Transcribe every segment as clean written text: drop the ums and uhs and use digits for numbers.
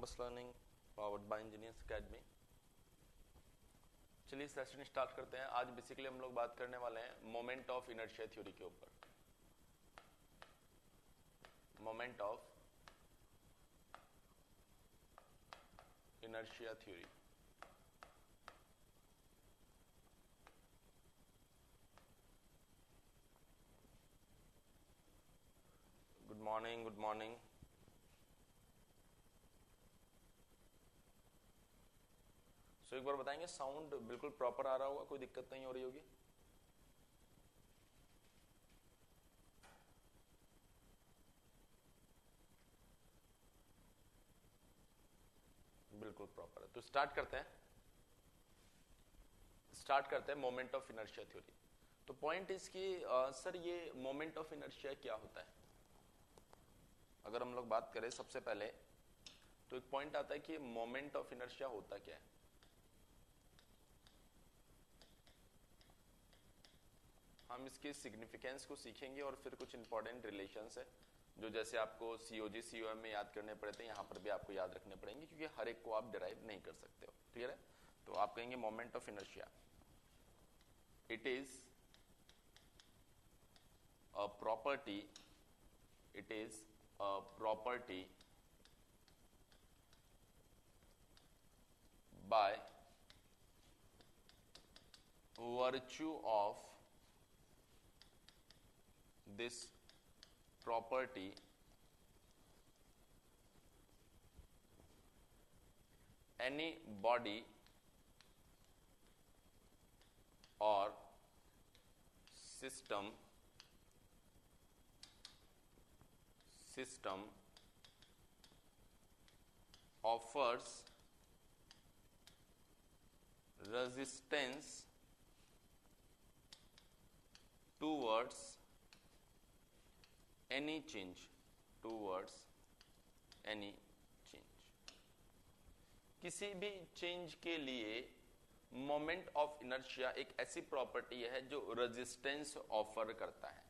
Campus learning powered by engineers academy. चलिए session start करते हैं। आज बेसिकली हम लोग बात करने वाले हैं मोमेंट ऑफ इनर्शिया थ्योरी के ऊपर। Moment of inertia theory. Good morning, good morning. So एक बार बताएंगे, साउंड बिल्कुल प्रॉपर आ रहा होगा, कोई दिक्कत नहीं हो रही होगी? बिल्कुल प्रॉपर है। तो स्टार्ट करते हैं मोमेंट ऑफ इनर्शिया थ्योरी। तो पॉइंट इसकी सर ये मोमेंट ऑफ इनर्शिया क्या होता है? अगर हम लोग बात करें सबसे पहले तो एक पॉइंट आता है कि मोमेंट ऑफ इनर्शिया होता क्या है। हम इसके सिग्निफिकेंस को सीखेंगे और फिर कुछ इंपॉर्टेंट रिलेशंस है जो जैसे आपको सीओजी सीओएम में याद करने पड़ते हैं, यहां पर भी आपको याद रखने पड़ेंगे क्योंकि हर एक को आप डिराइव नहीं कर सकते हो। क्लियर है? तो आप कहेंगे moment of inertia, it is a property, it is a property by virtue of this property any body or system offers resistance towards any change, किसी भी चेंज के लिए मोमेंट ऑफ इनर्शिया एक ऐसी प्रॉपर्टी है जो रेजिस्टेंस ऑफर करता है।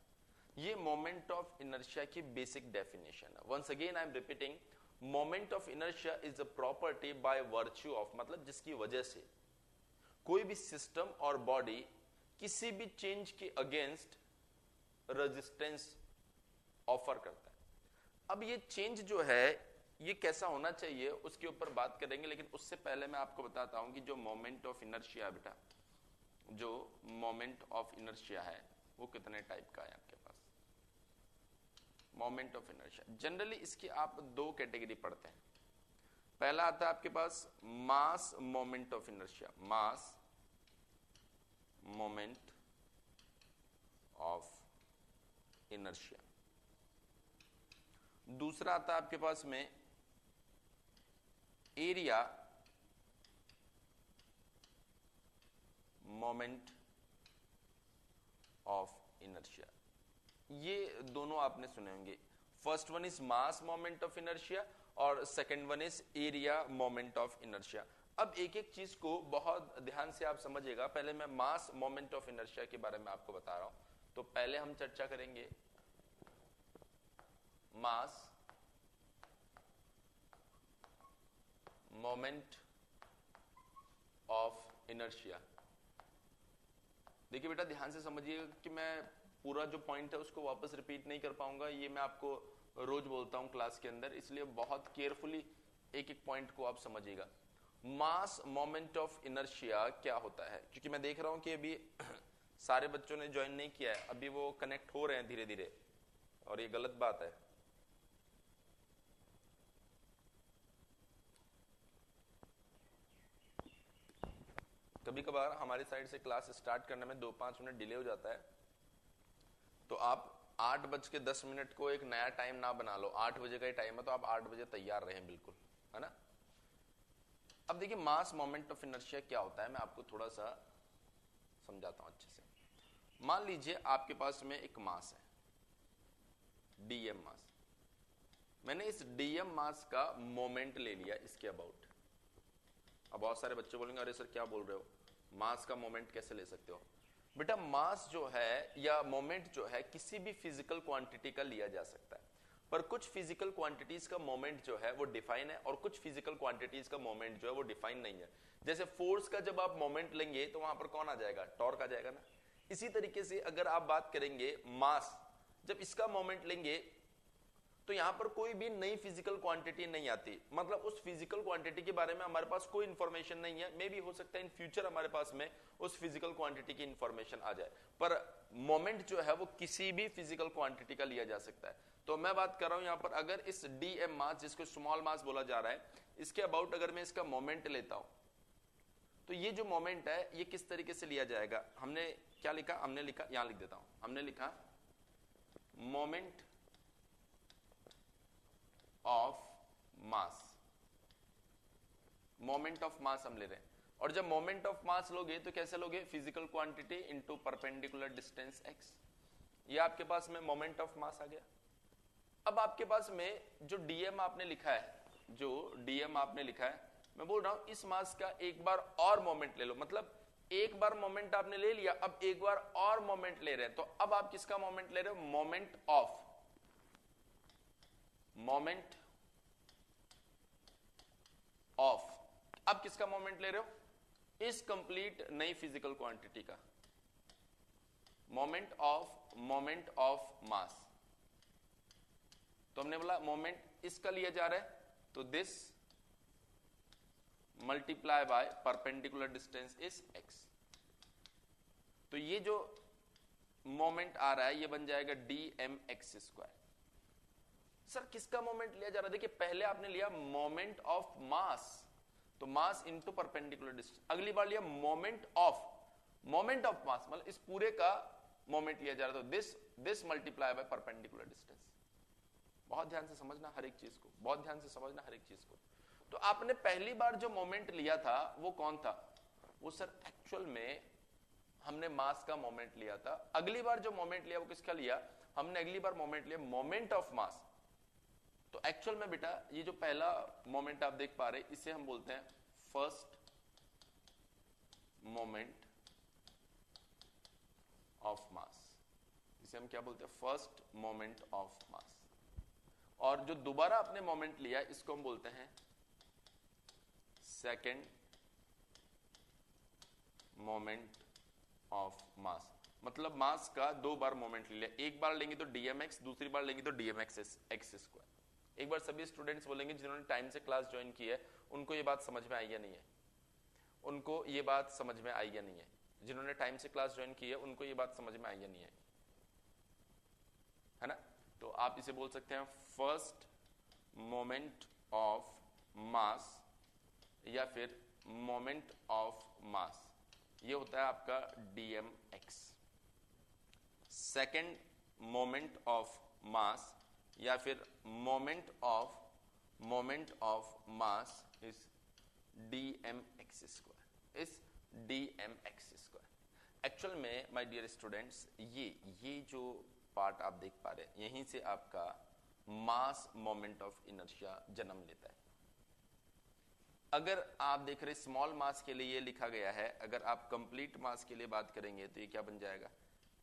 ये मोमेंट ऑफ इनर्शिया की बेसिक डेफिनेशन है। Once again I am repeating, moment of inertia is a property by virtue of, मतलब जिसकी वजह से कोई भी सिस्टम और बॉडी किसी भी चेंज के अगेंस्ट रेजिस्टेंस ऑफर करता है। अब ये चेंज जो है ये कैसा होना चाहिए उसके ऊपर बात करेंगे, लेकिन उससे पहले मैं आपको बताता हूं कि जो मोमेंट ऑफ इनर्शिया है बेटा, जो मोमेंट ऑफ इनर्शिया है वो कितने टाइप का है आपके पास। मोमेंट ऑफ इनर्शिया जनरली इसकी आप दो कैटेगरी पढ़ते हैं। पहला आता है आपके पास mass moment of inertia, mass moment of inertia. दूसरा आता है आपके पास में एरिया मोमेंट ऑफ इनर्शिया। ये दोनों आपने सुने होंगे। First one is mass moment of inertia और second one is area moment of inertia. अब एक एक चीज को बहुत ध्यान से आप समझिएगा। पहले मैं मास मोमेंट ऑफ इनर्शिया के बारे में आपको बता रहा हूं। तो पहले हम चर्चा करेंगे मास मोमेंट ऑफ इनर्शिया। देखिए बेटा ध्यान से समझिएगा कि मैं पूरा जो पॉइंट है उसको वापस रिपीट नहीं कर पाऊंगा। ये मैं आपको रोज बोलता हूं क्लास के अंदर, इसलिए बहुत केयरफुली एक एक पॉइंट को आप समझिएगा। मास मोमेंट ऑफ इनर्शिया क्या होता है, क्योंकि मैं देख रहा हूं कि अभी सारे बच्चों ने ज्वाइन नहीं किया है, अभी वो कनेक्ट हो रहे हैं धीरे धीरे, और ये गलत बात है। कभी कभार हमारी साइड से क्लास स्टार्ट करने में 2-5 मिनट डिले हो जाता है, तो आप 8:10 को एक नया टाइम ना बना लो। 8 बजे का ही टाइम है तो आप 8 बजे तैयार रहें, बिल्कुल, है ना। अब देखिए मास मोमेंट ऑफ इनर्शिया क्या होता है, मैं आपको थोड़ा सा समझाता हूं अच्छे से। मान लीजिए आपके पास में एक मास है, डीएम मास। मैंने इस डीएम मास का मोमेंट ले लिया इसके अबाउट। अब बहुत सारे बच्चे बोलेंगे अरे सर क्या बोल रहे हो, मास का मोमेंट कैसे ले सकते हो? बेटा मास जो है या मोमेंट जो है किसी भी फिजिकल क्वांटिटी का लिया जा सकता है। पर कुछ फिजिकल क्वांटिटीज का मोमेंट जो है वो डिफाइन है और कुछ फिजिकल क्वांटिटीज का मोमेंट जो है वो डिफाइन नहीं है। जैसे फोर्स का जब आप मोमेंट लेंगे तो वहां पर कौन आ जाएगा, टॉर्क आ जाएगा ना। इसी तरीके से अगर आप बात करेंगे मास, जब इसका मोमेंट लेंगे तो यहां पर कोई भी नई फिजिकल क्वांटिटी नहीं आती, मतलब उस फिजिकल क्वांटिटी के बारे में हमारे पास कोई इंफॉर्मेशन नहीं है। मे भी हो सकता है इन फ्यूचर हमारे पास में उस फिजिकल क्वांटिटी की इंफॉर्मेशन आ जाए, पर मोमेंट जो है वो किसी भी फिजिकल क्वांटिटी का लिया जा सकता है। तो मैं बात कर रहा हूं यहां पर, अगर इस डीएम मास, जिसको स्मॉल मास बोला जा रहा है, इसके अबाउट अगर मैं इसका मोमेंट लेता हूं तो ये जो मोमेंट है ये किस तरीके से लिया जाएगा। हमने क्या लिखा, हमने लिखा, यहां लिख देता हूं, हमने लिखा moment of mass, moment of मास हम ले रहे हैं। और जब मोमेंट ऑफ मास लोगे तो कैसे लोगे, physical quantity into perpendicular distance x। ये आपके पास में मोमेंट ऑफ मास आ गया। अब आपके पास में जो डीएम आपने लिखा है, जो डीएम आपने लिखा है, मैं बोल रहा हूं इस मास का एक बार और मोमेंट ले लो, मतलब एक बार मोमेंट आपने ले लिया, अब एक बार और मोमेंट ले रहे हैं। तो अब आप किसका मोमेंट ले रहे हो, मोमेंट ऑफ, अब किसका मोमेंट ले रहे हो, इस कंप्लीट नई फिजिकल क्वांटिटी का, मोमेंट ऑफ मास। तो हमने बोला मोमेंट इसका लिया जा रहा है, तो this multiply by perpendicular distance is x। तो ये जो मोमेंट आ रहा है ये बन जाएगा dmx स्क्वायर। सर किसका मोमेंट लिया जा रहा है, देखिए पहले आपने लिया मोमेंट ऑफ मास, तो मास इनटू परपेंडिकुलर डिस्टेंस। अगली बार लिया मोमेंट ऑफ मास, मतलब इस पूरे का मोमेंट लिया जा रहा है, तो this multiply by perpendicular distance. बहुत ध्यान से समझना हर एक चीज को, बहुत ध्यान से समझना हर एक चीज को। तो आपने पहली बार जो मोमेंट लिया था वो कौन था, वो सर एक्चुअल में हमने मास का मोमेंट लिया था। अगली बार जो मोमेंट लिया वो किसका लिया, हमने अगली बार मोमेंट लिया मोमेंट ऑफ मास। तो एक्चुअल में बेटा ये जो पहला मोमेंट आप देख पा रहे हैं इसे हम बोलते हैं फर्स्ट मोमेंट ऑफ मास, इसे हम क्या बोलते हैं, फर्स्ट मोमेंट ऑफ मास। और जो दोबारा आपने मोमेंट लिया इसको हम बोलते हैं सेकेंड मोमेंट ऑफ मास। मतलब मास का दो बार मोमेंट ले लिया, एक बार लेंगे तो dmx, दूसरी बार लेंगे तो dmx x स्क्वायर। एक बार सभी स्टूडेंट्स बोलेंगे जिन्होंने टाइम से क्लास ज्वाइन की है उनको ये बात समझ में आई या नहीं है, उनको ये बात समझ में आई या नहीं है, जिन्होंने टाइम से क्लास ज्वाइन की है उनको ये बात समझ में आई या नहीं है ना। तो आप इसे बोल सकते हैं फर्स्ट मोमेंट ऑफ मास या फिर मोमेंट ऑफ मास, ये होता है आपका dmx। सेकेंड मोमेंट ऑफ मास या फिर moment of mass is dmx square, is dmx square. Actual में माय डियर स्टूडेंट्स ये जो पार्ट आप देख पा रहे हैं यहीं से आपका मास मोमेंट ऑफ इनर्शिया जन्म लेता है। अगर आप देख रहे स्मॉल मास के लिए ये लिखा गया है, अगर आप कंप्लीट मास के लिए बात करेंगे तो ये क्या बन जाएगा,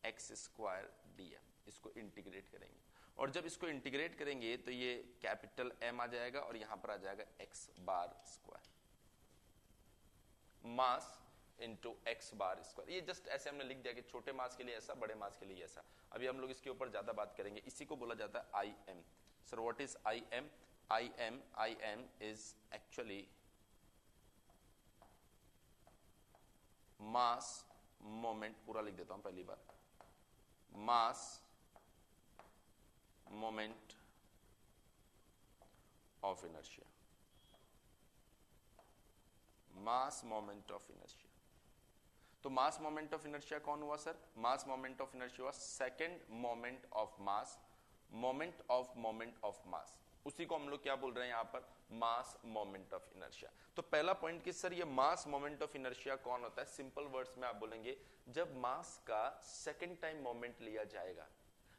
x स्क्वायर dm। इसको इंटीग्रेट करेंगे और जब इसको इंटीग्रेट करेंगे तो ये कैपिटल M आ जाएगा और यहां पर आ जाएगा x bar square, mass into x bar square. ये जस्ट ऐसे हमने लिख दिया कि छोटे मास के लिए ऐसा, बड़े मास के लिए ऐसा। अभी हम लोग इसके ऊपर ज्यादा बात करेंगे। इसी को बोला जाता है IM। Sir what is IM? IM is actually mass moment, पूरा लिख देता हूं पहली बार, mass moment of inertia, mass moment of inertia. तो मास मोमेंट ऑफ इनर्शिया कौन हुआ sir, mass moment of inertia हुआ second moment of mass, moment of mass. उसी को हम लोग क्या बोल रहे हैं यहां पर, मास मोमेंट ऑफ इनर्शिया। तो पहला पॉइंट कि सर ये मास मोमेंट ऑफ इनर्शिया कौन होता है, सिंपल वर्ड्स में आप बोलेंगे जब मास का सेकंड टाइम मोमेंट लिया जाएगा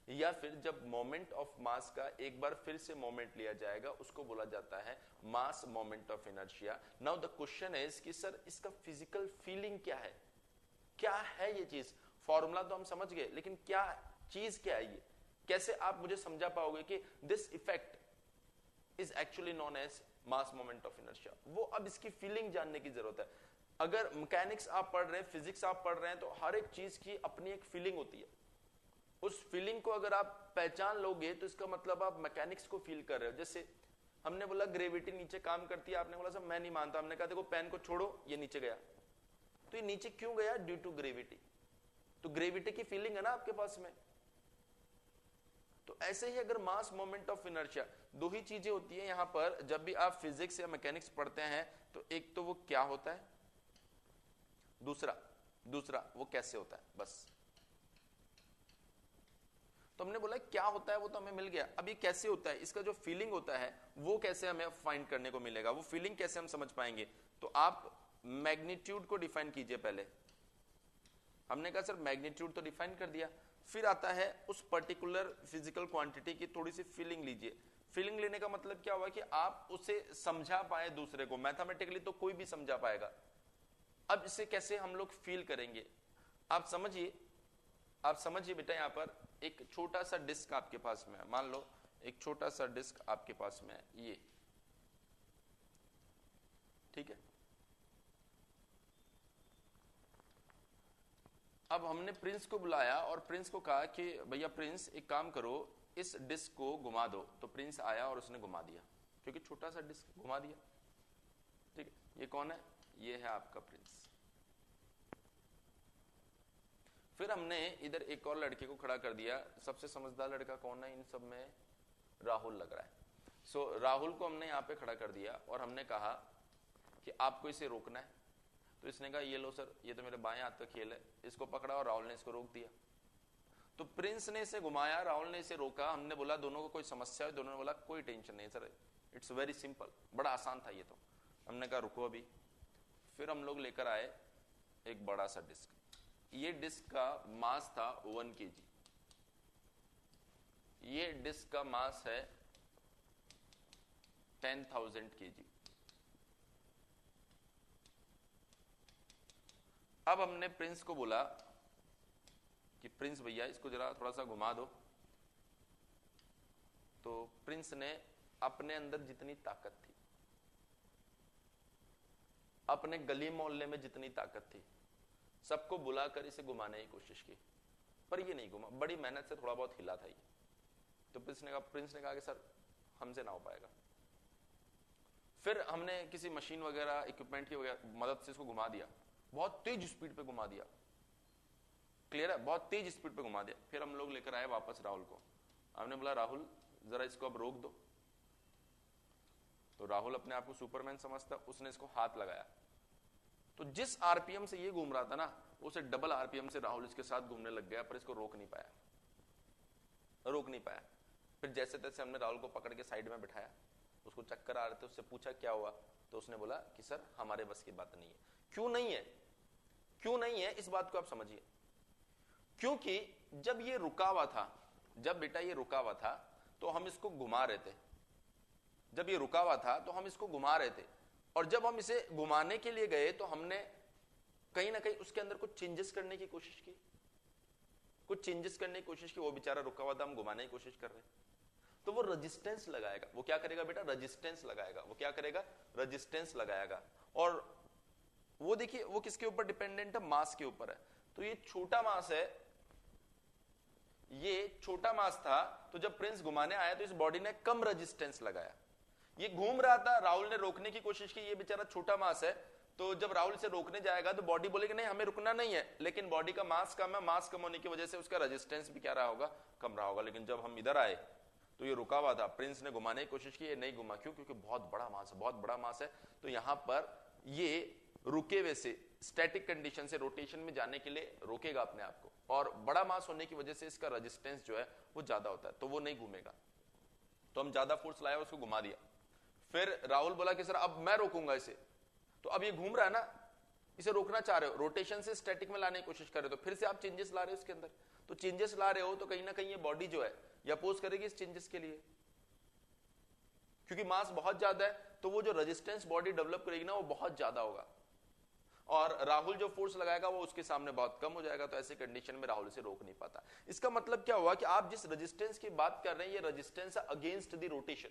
या फिर जब मोमेंट ऑफ मास का एक बार फिर से मोमेंट लिया जाएगा उसको बोला जाता है मास moment of inertia. Now the question is कि सर इसका फिजिकल फीलिंग क्या है, क्या है ये चीज। फॉर्मूला तो हम समझ गए लेकिन क्या चीज क्या है ये, कैसे आप मुझे समझा पाओगे कि this effect is actually known as mass moment of inertia? वो अब इसकी फीलिंग जानने की जरूरत है। अगर मैकेनिक्स आप पढ़ रहे हैं, फिजिक्स आप पढ़ रहे हैं, तो हर एक चीज की अपनी एक फीलिंग होती है। उस फीलिंग को अगर आप पहचान लोगे तो इसका मतलब आप मैकेनिक्स को फील कर रहे हो। जैसे हमने बोला ग्रेविटी नीचे काम करती है, आपने बोला सर मैं नहीं मानता। हमने कहा देखो पेन को छोड़ो, ये नीचे गया। तो ये नीचे क्यों गया? Due to gravity. तो ग्रेविटी की फीलिंग है ना आपके पास में। तो ऐसे ही अगर मास मोमेंट ऑफ इनर्शिया, दो ही चीजें होती है यहां पर जब भी आप फिजिक्स या मैकेनिक्स पढ़ते हैं। तो एक तो वो क्या होता है, दूसरा वो कैसे होता है, बस। तो हमने बोला क्या होता है वो तो हमें मिल गया। अब ये कैसे होता है, इसका जो फीलिंग होता है वो कैसे हमें फाइंड करने को मिलेगा, वो फीलिंग कैसे हम समझ पाएंगे? तो आप मैग्नीट्यूड को डिफाइन कीजिए पहले। हमने कहा सर मैग्नीट्यूड तो डिफाइन कर दिया, फिर आता है उस पर्टिकुलर फिजिकल क्वांटिटी की थोड़ी सी फीलिंग लीजिए। फीलिंग लेने का मतलब क्या हुआ कि आप उसे समझा पाए दूसरे को। मैथमेटिकली तो कोई भी समझा पाएगा, अब इसे कैसे हम लोग फील करेंगे? आप समझिए बेटा, यहां पर एक छोटा सा डिस्क आपके पास में है। मान लो एक छोटा सा डिस्क आपके पास में है, ये ठीक है। अब हमने प्रिंस को बुलाया और प्रिंस को कहा कि भैया प्रिंस एक काम करो, इस डिस्क को घुमा दो। तो प्रिंस आया और उसने घुमा दिया, क्योंकि छोटा सा डिस्क घुमा दिया। ठीक है, ये कौन है? ये है आपका प्रिंस। फिर हमने इधर एक और लड़के को खड़ा कर दिया। सबसे समझदार लड़का कौन है इन सब में? राहुल लग रहा है। सो राहुल को हमने यहाँ पे खड़ा कर दिया और हमने कहा कि आपको इसे रोकना है। तो इसने कहा ये लो सर, ये तो मेरे बाएं हाथ का खेल है। इसको पकड़ा और राहुल ने इसको रोक दिया। तो प्रिंस ने इसे घुमाया, राहुल ने इसे रोका। हमने बोला दोनों को कोई समस्या है? दोनों ने बोला कोई टेंशन नहीं सर, इट्स वेरी सिंपल, बड़ा आसान था ये तो। हमने कहा रुको अभी। फिर हम लोग लेकर आए एक बड़ा सा डिस्क। ये डिस्क का मास था 1 kg। ये डिस्क का मास है 10,000 kg। अब हमने प्रिंस को बोला कि प्रिंस भैया इसको जरा थोड़ा सा घुमा दो। तो प्रिंस ने अपने अंदर जितनी ताकत थी, अपने गली मोहल्ले में जितनी ताकत थी, सबको बुलाकर इसे घुमाने की कोशिश की, पर ये नहीं घुमा। बड़ी मेहनत से थोड़ा बहुत हिला था ये। तो प्रिंस ने कहा कि सर हमसे ना हो पाएगा। फिर हमने किसी मशीन वगैरह इक्विपमेंट की मदद से इसको घुमा दिया, बहुत तेज स्पीड पे घुमा दिया। क्लियर है? बहुत तेज स्पीड पे घुमा दिया। फिर हम लोग लेकर आए वापस राहुल को। हमने बोला राहुल जरा इसको अब रोक दो। तो राहुल अपने आप को सुपरमैन समझता, उसने इसको हाथ लगाया। तो जिस आरपीएम से ये घूम रहा था ना, उसे डबल आरपीएम से राहुल इसके साथ घूमने लग गया, पर इसको रोक नहीं पाया। फिर जैसे तैसे हमने राहुल को पकड़ के साइड में बिठाया। उसको चक्कर आ रहे थे, उससे पूछा क्या हुआ? तो उसने बोला कि सर हमारे बस की बात नहीं है। क्यों नहीं है इस बात को आप समझिए। क्योंकि जब ये रुका हुआ था, तो हम इसको घुमा रहे थे। और जब हम इसे घुमाने के लिए गए तो हमने कहीं ना कहीं उसके अंदर कुछ चेंजेस करने की कोशिश की। वो बेचारा रुका हुआ था, हम घुमाने की कोशिश कर रहे हैं। तो वो रेजिस्टेंस लगाएगा। वो क्या करेगा बेटा? रेजिस्टेंस लगाएगा। और वो देखिए वो किसके ऊपर डिपेंडेंट है? मास के ऊपर है। तो ये छोटा मास था। तो जब प्रिंस घुमाने आया तो इस बॉडी ने कम रेजिस्टेंस लगाया। ये घूम रहा था, राहुल ने रोकने की कोशिश की। ये बेचारा छोटा मास है, तो जब राहुल से रोकने जाएगा तो बॉडी बोलेगी नहीं हमें रुकना नहीं है, लेकिन बॉडी का मास कम है। मास कम होने की वजह से उसका रेजिस्टेंस भी क्या रहा होगा? कम रहा होगा। लेकिन जब हम इधर आए तो ये रुका हुआ था। प्रिंस ने घुमाने की कोशिश की, ये नहीं घुमा। क्यों? क्योंकि बहुत बड़ा मास है। तो यहां पर ये रुके हुए से स्टैटिक कंडीशन से रोटेशन में जाने के लिए रोकेगा अपने आप को, और बड़ा मास होने की वजह से इसका रेजिस्टेंस जो है वो ज्यादा होता है, तो वो नहीं घूमेगा। तो हम ज्यादा फोर्स लाया, उसको घुमा दिया। फिर राहुल बोला कि सर अब मैं रोकूंगा इसे। तो अब ये घूम रहा है ना, इसे रोकना चाह रहे हो, रोटेशन से स्टैटिक में लाने की कोशिश कर रहे हो, तो फिर से आप चेंजेस ला रहे हो इसके अंदर। तो चेंजेस ला रहे हो तो कहीं ना कहीं ये बॉडी जो है ये अपोज करेगी इस चेंजेस के लिए, क्योंकि मास बहुत ज्यादा है। तो वो जो रेजिस्टेंस बॉडी डेवलप करेगी ना, वो बहुत ज्यादा होगा। और राहुल जो फोर्स लगाएगा वो उसके सामने बहुत कम हो जाएगा, तो ऐसे कंडीशन में राहुल से रोक नहीं पाता। इसका मतलब क्या हुआ कि आप जिस रेजिस्टेंस की बात कर रहे हैं ये रेजिस्टेंस है अगेंस्ट द रोटेशन,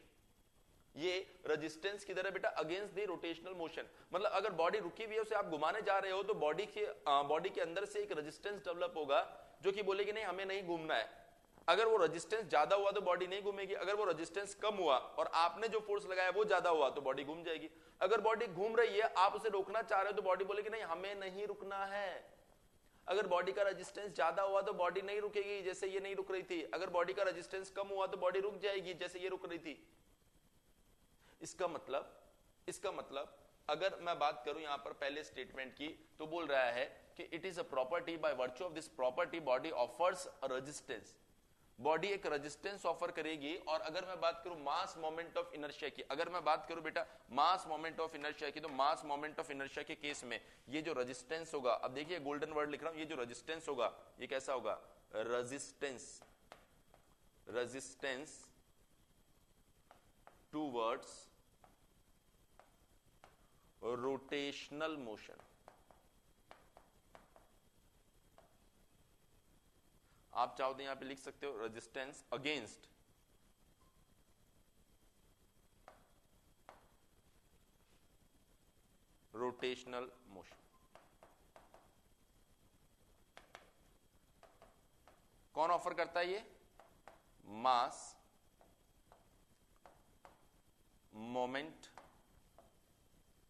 ये रेजिस्टेंस की तरह बेटा अगेंस्ट द रोटेशनल मोशन। मतलब अगर बॉडी रुकी हुई है उसे आप घुमाने जा रहे हो तो बॉडी के अंदर से एक रेजिस्टेंस डेवलप होगा जो कि बोलेगी नहीं हमें नहीं घूमना है। अगर वो रेजिस्टेंस ज्यादा हुआ तो बॉडी नहीं घूमेगी, अगर वो रेजिस्टेंस कम हुआ और आपने जो फोर्स लगाया वो ज्यादा हुआ तो बॉडी घूम जाएगी। अगर बॉडी घूम रही है आप उसे रोकना चाह रहे हो तो बॉडी बोलेगी नहीं हमें नहीं रुकना है। अगर बॉडी का रेजिस्टेंस ज्यादा हुआ तो बॉडी नहीं रुकेगी, जैसे ये नहीं रुक रही थी। अगर बॉडी का रेजिस्टेंस कम हुआ तो बॉडी रुक जाएगी, जैसे ये रुक रही थी। इसका मतलब अगर मैं बात करूं यहां पर पहले स्टेटमेंट की तो बोल रहा है कि it is a property, by virtue of this property body offers a resistance, body एक रेजिस्टेंस ऑफर करेगी। और अगर मैं बात करूं मास मोमेंट ऑफ इनर्शिया की, अगर मैं बात करूं बेटा मास मोमेंट ऑफ इनर्शिया की, तो मास मोमेंट ऑफ इनर्शिया के केस में ये जो रेजिस्टेंस होगा, अब देखिए गोल्डन वर्ड लिख रहा हूं, ये जो रेजिस्टेंस होगा ये कैसा होगा, रेजिस्टेंस टूवर्ड्स रोटेशनल मोशन। आप चाहो तो यहां पे लिख सकते हो रेजिस्टेंस अगेंस्ट रोटेशनल मोशन। कौन ऑफर करता है ये, मास मोमेंट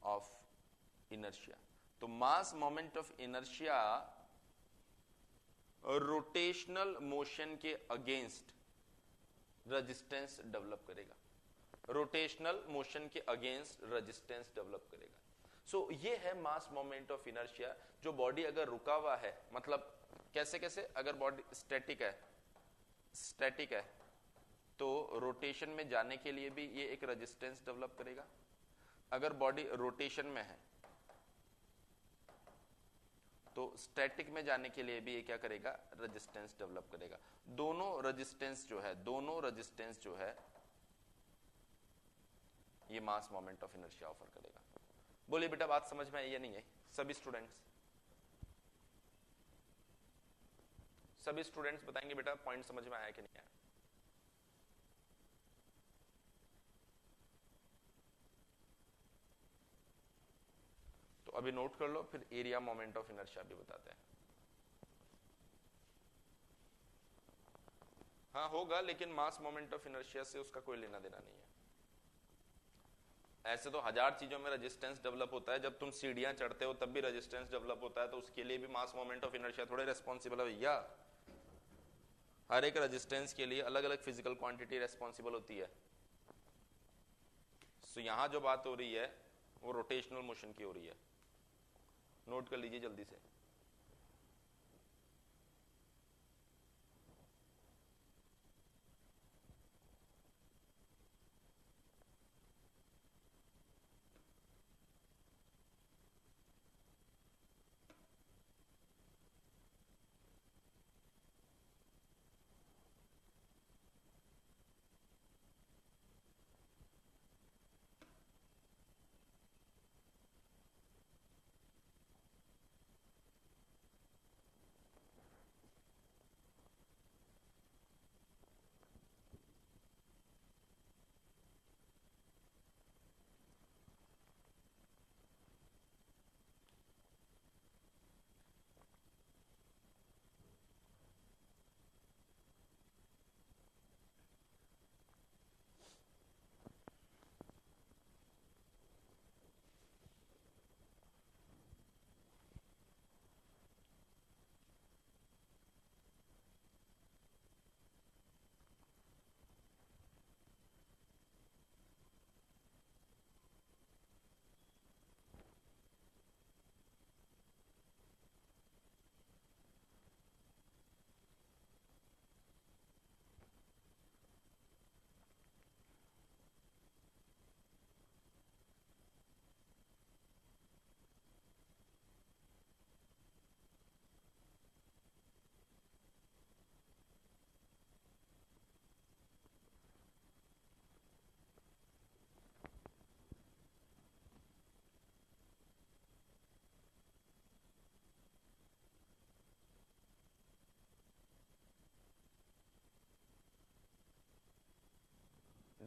ऑफ इनर्शिया। तो mass moment of inertia rotational motion के अगेंस्ट रेजिस्टेंस डेवलप करेगा, रोटेशनल मोशन के अगेंस्ट रेजिस्टेंस डेवलप करेगा। सो ये है मास मोमेंट ऑफ इनर्शिया। जो बॉडी अगर रुका हुआ है, मतलब कैसे कैसे, अगर बॉडी स्टैटिक है तो रोटेशन में जाने के लिए भी ये एक रेजिस्टेंस डेवलप करेगा। अगर बॉडी रोटेशन में है तो स्टैटिक में जाने के लिए भी ये क्या करेगा, रेजिस्टेंस डेवलप करेगा। दोनों रेजिस्टेंस जो है ये मास मोमेंट ऑफ इनर्शिया ऑफर करेगा। बोलिए बेटा बात समझ में आई या नहीं है सभी स्टूडेंट्स बताएंगे बेटा पॉइंट समझ में आया कि नहीं आया। तो अभी नोट कर लो, फिर एरिया मोमेंट ऑफ इनर्शिया भी बताते हैं। हाँ होगा, लेकिन मास मोमेंट ऑफ इनर्शिया से उसका कोई लेना देना नहीं है। ऐसे तो हजार चीजों में रेजिस्टेंस डेवलप होता है, जब तुम सीढ़ियां चढ़ते हो तब भी रेजिस्टेंस डेवलप होता है, तो उसके लिए भी मास मोमेंट ऑफ इनर्शिया थोड़े रेस्पॉन्सिबल है भैया। हर एक रेजिस्टेंस के लिए अलग अलग फिजिकल क्वांटिटी रेस्पॉन्सिबल होती है। सो यहां जो बात हो रही है वो रोटेशनल मोशन की हो रही है, नोट कर लीजिए जल्दी से।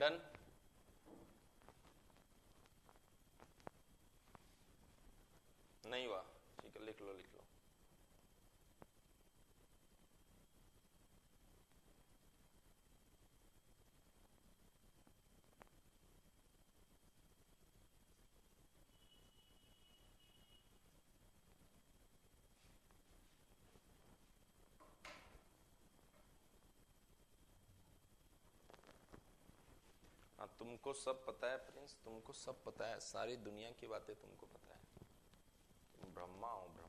डन। नहीं हुआ, ठीक है, लिख लो लिख लो। हाँ, तुमको सब पता है प्रिंस, तुमको सब पता है, सारी दुनिया की बातें तुमको पता है। तुम ब्रह्मा हो, ब्रह्मा।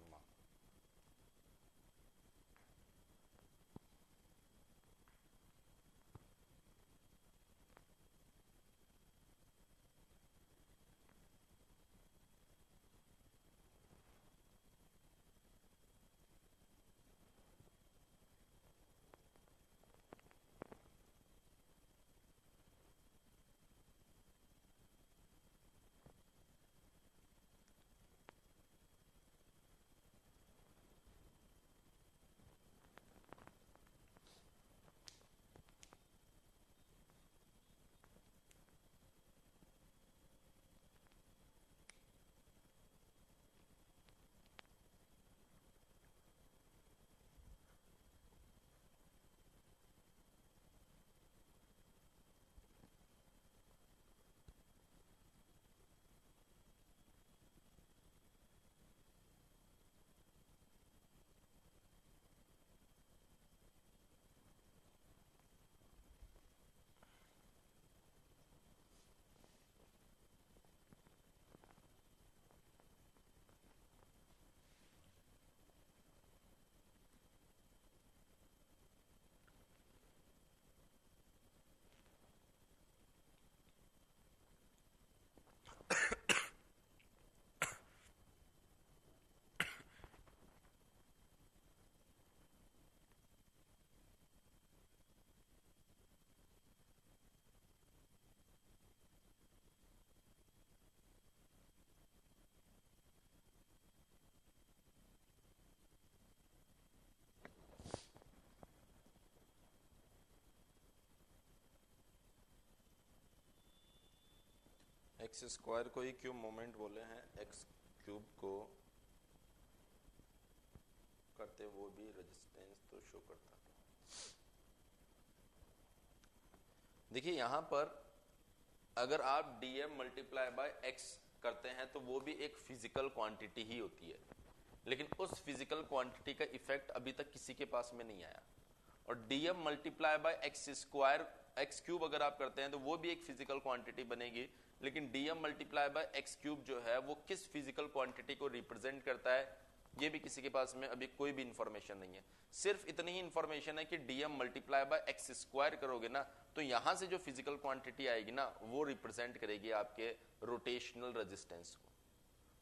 एक्स स्क्वायर को ही क्यूब मोमेंट बोले हैं, एक्स क्यूब को करते वो भी रेजिस्टेंस तो शो करता। देखिए यहां पर अगर आप dm मल्टीप्लाई बाय x करते हैं तो वो भी एक फिजिकल क्वांटिटी ही होती है, लेकिन उस फिजिकल क्वांटिटी का इफेक्ट अभी तक किसी के पास में नहीं आया। और dm multiply by x square, x cube अगर आप करते हैं तो वो भी एक फिजिकल क्वांटिटी बनेगी, लेकिन dm multiply by x cube जो है वो किस फिजिकल क्वांटिटी को रिप्रेजेंट करता है ये भी किसी के पास में अभी कोई भी इंफॉर्मेशन नहीं है। सिर्फ इतनी ही इंफॉर्मेशन है कि dm multiply by x square करोगे ना तो यहां से जो फिजिकल क्वांटिटी आएगी ना वो रिप्रेजेंट करेगी आपके रोटेशनल रेजिस्टेंस को।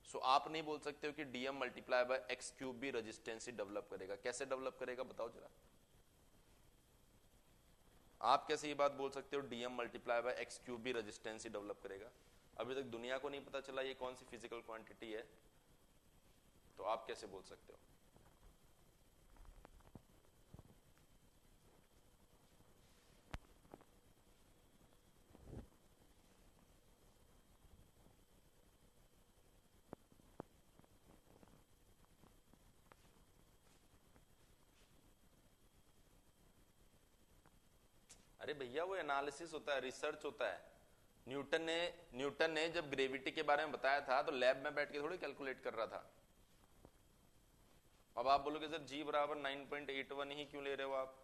सो आप नहीं बोल सकते हो कि dm multiply by x cube भी रेजिस्टेंस ही डेवलप करेगा। कैसे डेवलप करेगा बताओ जरा, आप कैसे ये बात बोल सकते हो dm multiply by x cube भी रेजिस्टेंस ही डेवलप करेगा? अभी तक दुनिया को नहीं पता चला ये कौन सी फिजिकल क्वांटिटी है, तो आप कैसे बोल सकते हो? अरे भैया वो एनालिसिस होता है, रिसर्च होता है। न्यूटन ने जब ग्रेविटी के बारे में बताया था तो लैब में बैठ के थोड़ी कैलकुलेट कर रहा था। अब आप बोलोगे सर जी बराबर 9.81 ही क्यों ले रहे हो आप,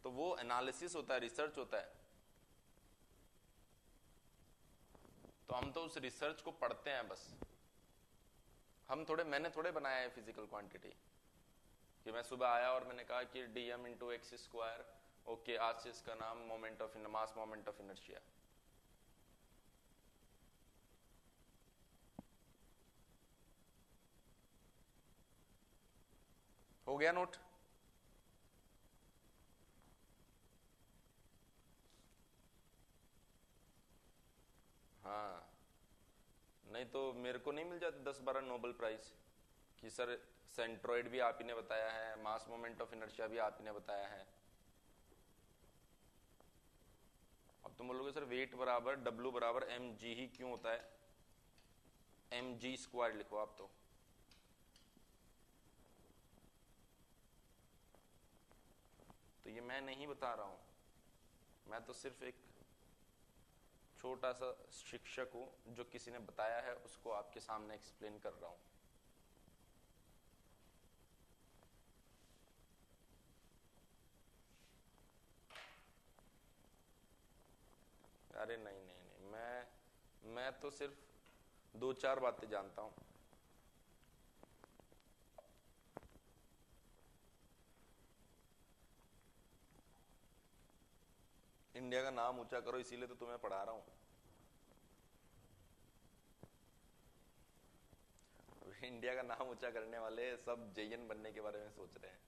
तो वो एनालिसिस होता है, रिसर्च होता है। तो हम तो उस रिसर्च को पढ़ते हैं बस। मैंने थोड़े बनाया है फिजिकल क्वांटिटी कि मैं सुबह आया और मैंने कहा कि dm into x square, okay आज से इसका नाम moment of mass moment of inertia. हो गया नोट? हाँ, नहीं तो मेरे को नहीं मिल जाते 10-12 नोबेल प्राइज कि सर सेंट्रोइड भी आप ही ने बताया है, मास मोमेंट ऑफ इनर्शिया भी आप ही ने बताया है। वेट बराबर W बराबर mg ही क्यों होता है, mg स्क्वायर लिखो आप। तो ये मैं नहीं बता रहा हूं, मैं तो सिर्फ एक छोटा सा शिक्षक हूं जो किसी ने बताया है उसको आपके सामने एक्सप्लेन कर रहा हूं। अरे नहीं नहीं नहीं, मैं तो सिर्फ 2-4 बातें जानता हूं। इंडिया का नाम ऊंचा करो इसीलिए तो तुम्हें पढ़ा रहा हूं। इंडिया का नाम ऊंचा करने वाले सब जेईएन बनने के बारे में सोच रहे हैं।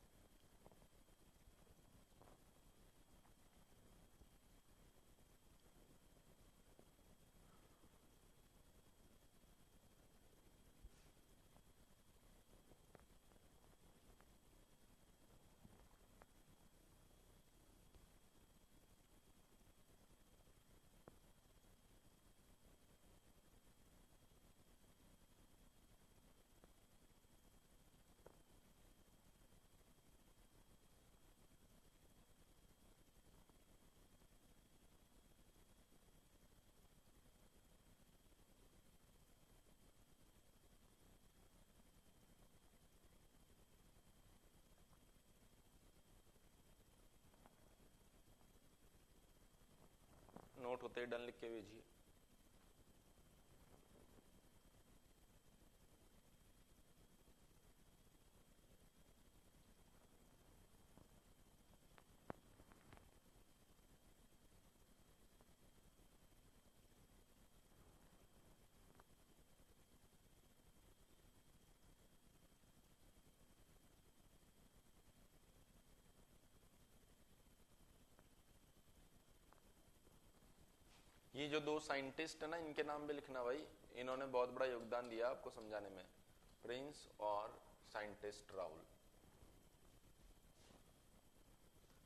नोट होते ही डन लिख के भेजिए। ये जो 2 साइंटिस्ट है ना, इनके नाम भी लिखना भाई, इन्होंने बहुत बड़ा योगदान दिया आपको समझाने में। प्रिंस और साइंटिस्ट राहुल।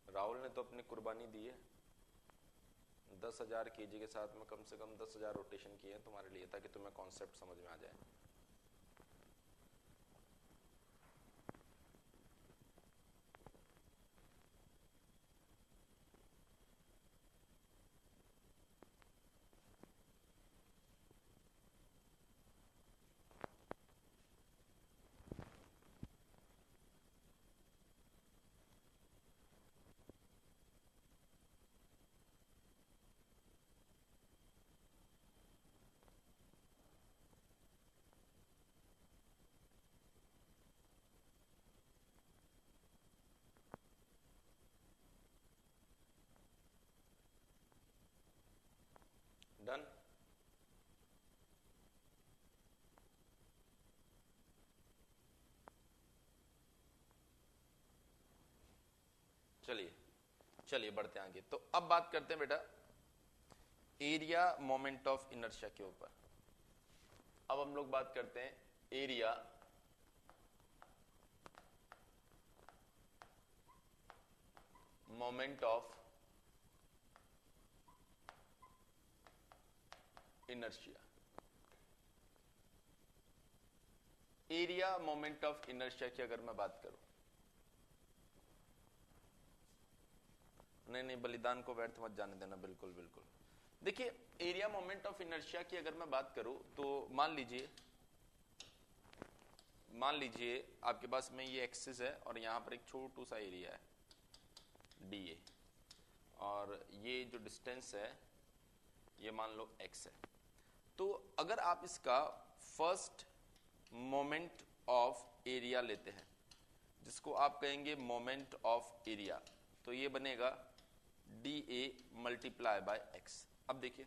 राहुल ने तो अपनी कुर्बानी दी है। 10,000 केजी के साथ में कम से कम 10,000 रोटेशन किए हैं तुम्हारे लिए, ताकि तुम्हें कॉन्सेप्ट समझ में आ जाए। डन। चलिए चलिए बढ़ते हैं आगे। तो अब बात करते हैं बेटा एरिया मोमेंट ऑफ इनर्शिया के ऊपर। अब हम लोग बात करते हैं area moment of inertia. Area moment of inertia की अगर मैं बात करूं, नहीं बलिदान को व्यर्थ मत जाने देना, बिल्कुल बिल्कुल। देखिए एरिया मोमेंट ऑफ इनर्शिया की अगर मैं बात करूं तो मान लीजिए आपके पास में ये एक्सिस है और यहां पर एक छोटू सा एरिया है DA, और ये जो डिस्टेंस है ये मान लो x है। तो अगर आप इसका फर्स्ट मोमेंट ऑफ एरिया लेते हैं, जिसको आप कहेंगे मोमेंट ऑफ एरिया, तो ये बनेगा DA मल्टीप्लाई बाय x। अब देखिए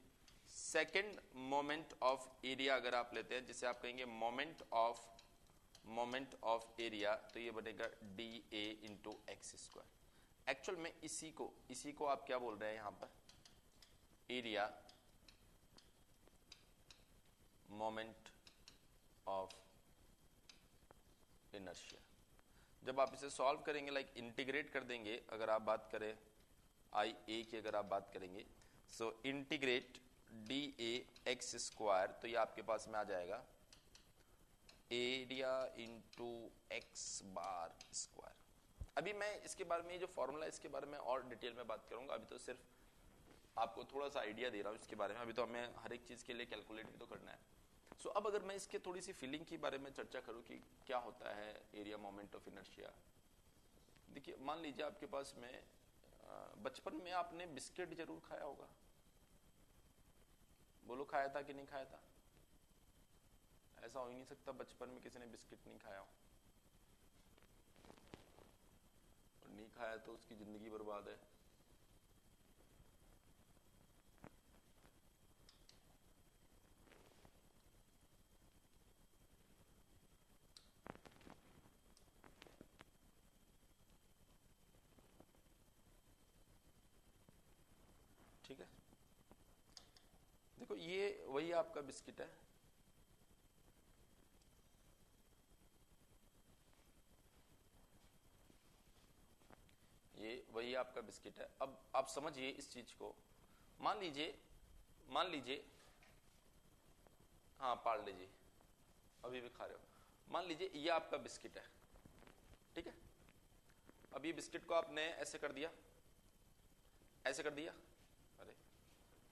सेकेंड मोमेंट ऑफ एरिया अगर आप लेते हैं, जिसे आप कहेंगे मोमेंट ऑफ एरिया, तो ये बनेगा DA into x square. Actual में इसी को आप क्या बोल रहे हैं यहां पर, एरिया मोमेंट ऑफ इनर्शिया। जब आप इसे सॉल्व करेंगे, लाइक इंटीग्रेट कर देंगे, अगर आप बात करें IA की अगर आप बात करेंगे, so integrate d a x square, तो ये आपके पास में आ जाएगा area into x bar square. अभी मैं इसके बारे में, ये जो फॉर्मूला है इसके बारे में और डिटेल में बात करूंगा, अभी तो सिर्फ आपको थोड़ा सा आइडिया दे रहा हूँ इसके बारे में, अभी तो हमें हर एक चीज के लिए कैलकुलेट भी तो करना है। सो अब अगर मैं इसके थोड़ी सी फीलिंग के बारे में चर्चा करूं कि क्या होता है एरिया मोमेंट ऑफ इनर्शिया। देखिए मान लीजिए आपके पास में बचपन में आपने बिस्किट जरूर खाया होगा, बोलो खाया था कि नहीं खाया था? ऐसा हो ही नहीं सकता बचपन में किसी ने बिस्किट नहीं खाया हो, और नहीं खाया तो उसकी जिंदगी बर्बाद है। ठीक है, देखो ये वही आपका बिस्किट है, ये वही आपका बिस्किट है। अब आप समझिए इस चीज को, मान लीजिए हाँ पार्ले जी अभी भी खा रहे हो, मान लीजिए ये आपका बिस्किट है, ठीक है। अब ये बिस्किट को आपने ऐसे कर दिया, ऐसे कर दिया, अरे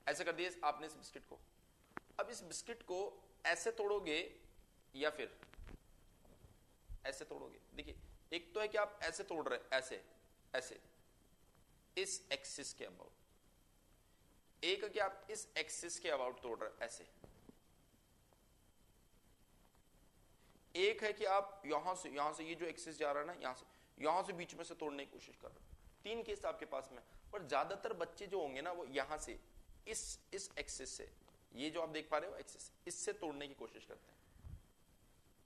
ऐसे कर दिया आपने इस बिस्किट को। अब इस बिस्किट को ऐसे तोड़ोगे या फिर ऐसे तोड़ोगे। देखिए एक तो है कि आप ऐसे तोड़ रहे, ऐसे ऐसे इस एक्सिस के अबाउट, एक है कि आप इस एक्सिस के अबाउट तोड़ रहे ऐसे, एक है कि आप यहां से ये जो एक्सिस जा रहा है ना, यहां से बीच में से तोड़ने की कोशिश कर रहे हो। तीन केस आपके पास में, पर ज्यादातर बच्चे जो होंगे ना वो यहां से इस एक्सिस से, ये जो आप देख पा रहे हो एक्सिस, इससे तोड़ने की कोशिश करते हैं।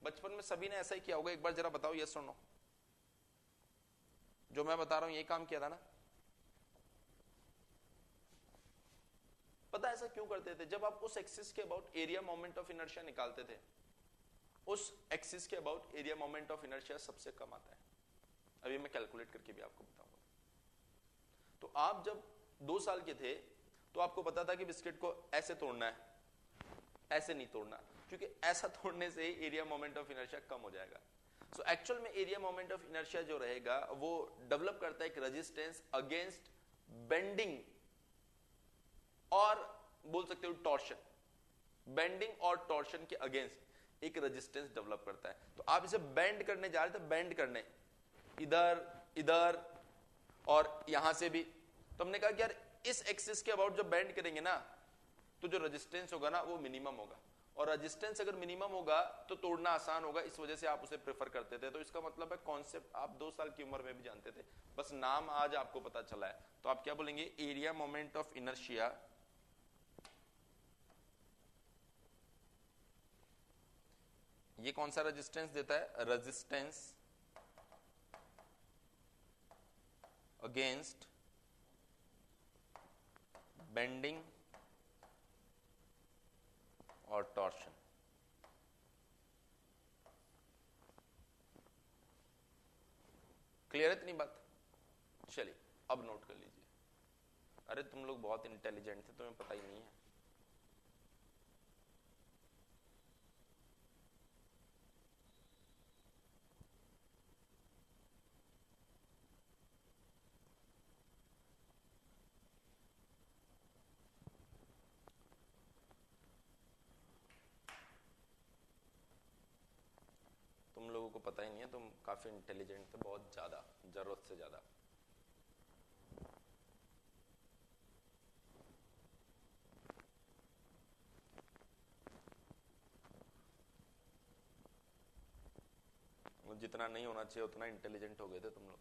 बचपन में सभी ने ऐसा ही किया होगा, एक बार जरा बताओ यस और नो। जो मैं बता रहा हूं ये काम किया था ना? पता ऐसा क्यों करते थे? जब आप उस एक्सिस के about area moment of inertia निकालते थे, उस एक्सिस के about area moment of inertia सबसे कम आता है। अभी मैं कैलकुलेट करके भी आपको बताऊंगा। तो आप जब 2 साल के थे तो आपको पता था कि बिस्किट को ऐसे तोड़ना है, ऐसे नहीं तोड़ना, क्योंकि ऐसा तोड़ने से एरिया मोमेंट ऑफ इनर्शिया कम हो जाएगा। सो एक्चुअल में एरिया मोमेंट ऑफ इनर्शिया जो रहेगा वो डेवलप करता है एक रेजिस्टेंस अगेंस्ट बेंडिंग, और बोल सकते हो टॉर्शन, बेंडिंग और टॉर्शन के अगेंस्ट एक रेजिस्टेंस डेवलप करता है। तो आप इसे बेंड करने जा रहे थे, बेंड करने इधर इधर और यहां से भी, तो हमने कहा कि यार इस एक्सिस के अबाउट जब बेंड करेंगे ना तो जो रेजिस्टेंस होगा ना वो मिनिमम होगा, और रेजिस्टेंस अगर मिनिमम होगा तो तोड़ना आसान होगा, इस वजह से आप उसे प्रेफर करते थे। तो इसका मतलब है कॉन्सेप्ट आप 2 साल की उम्र में भी जानते थे, बस नाम आज आपको पता चला है। तो आप क्या बोलेंगे? एरिया मोमेंट ऑफ इनर्शिया ये कौन सा रेजिस्टेंस देता है? रेजिस्टेंस अगेंस्ट बेंडिंग और टॉर्शन। क्लियर है इतनी बात? चलिए अब नोट कर लीजिए। अरे तुम लोग बहुत इंटेलिजेंट थे, तुम्हें पता ही नहीं है। तुम लोगों को पता ही नहीं है, तुम काफी इंटेलिजेंट थे, बहुत ज्यादा, जरूरत से ज्यादा। जितना नहीं होना चाहिए उतना इंटेलिजेंट हो गए थे तुम लोग।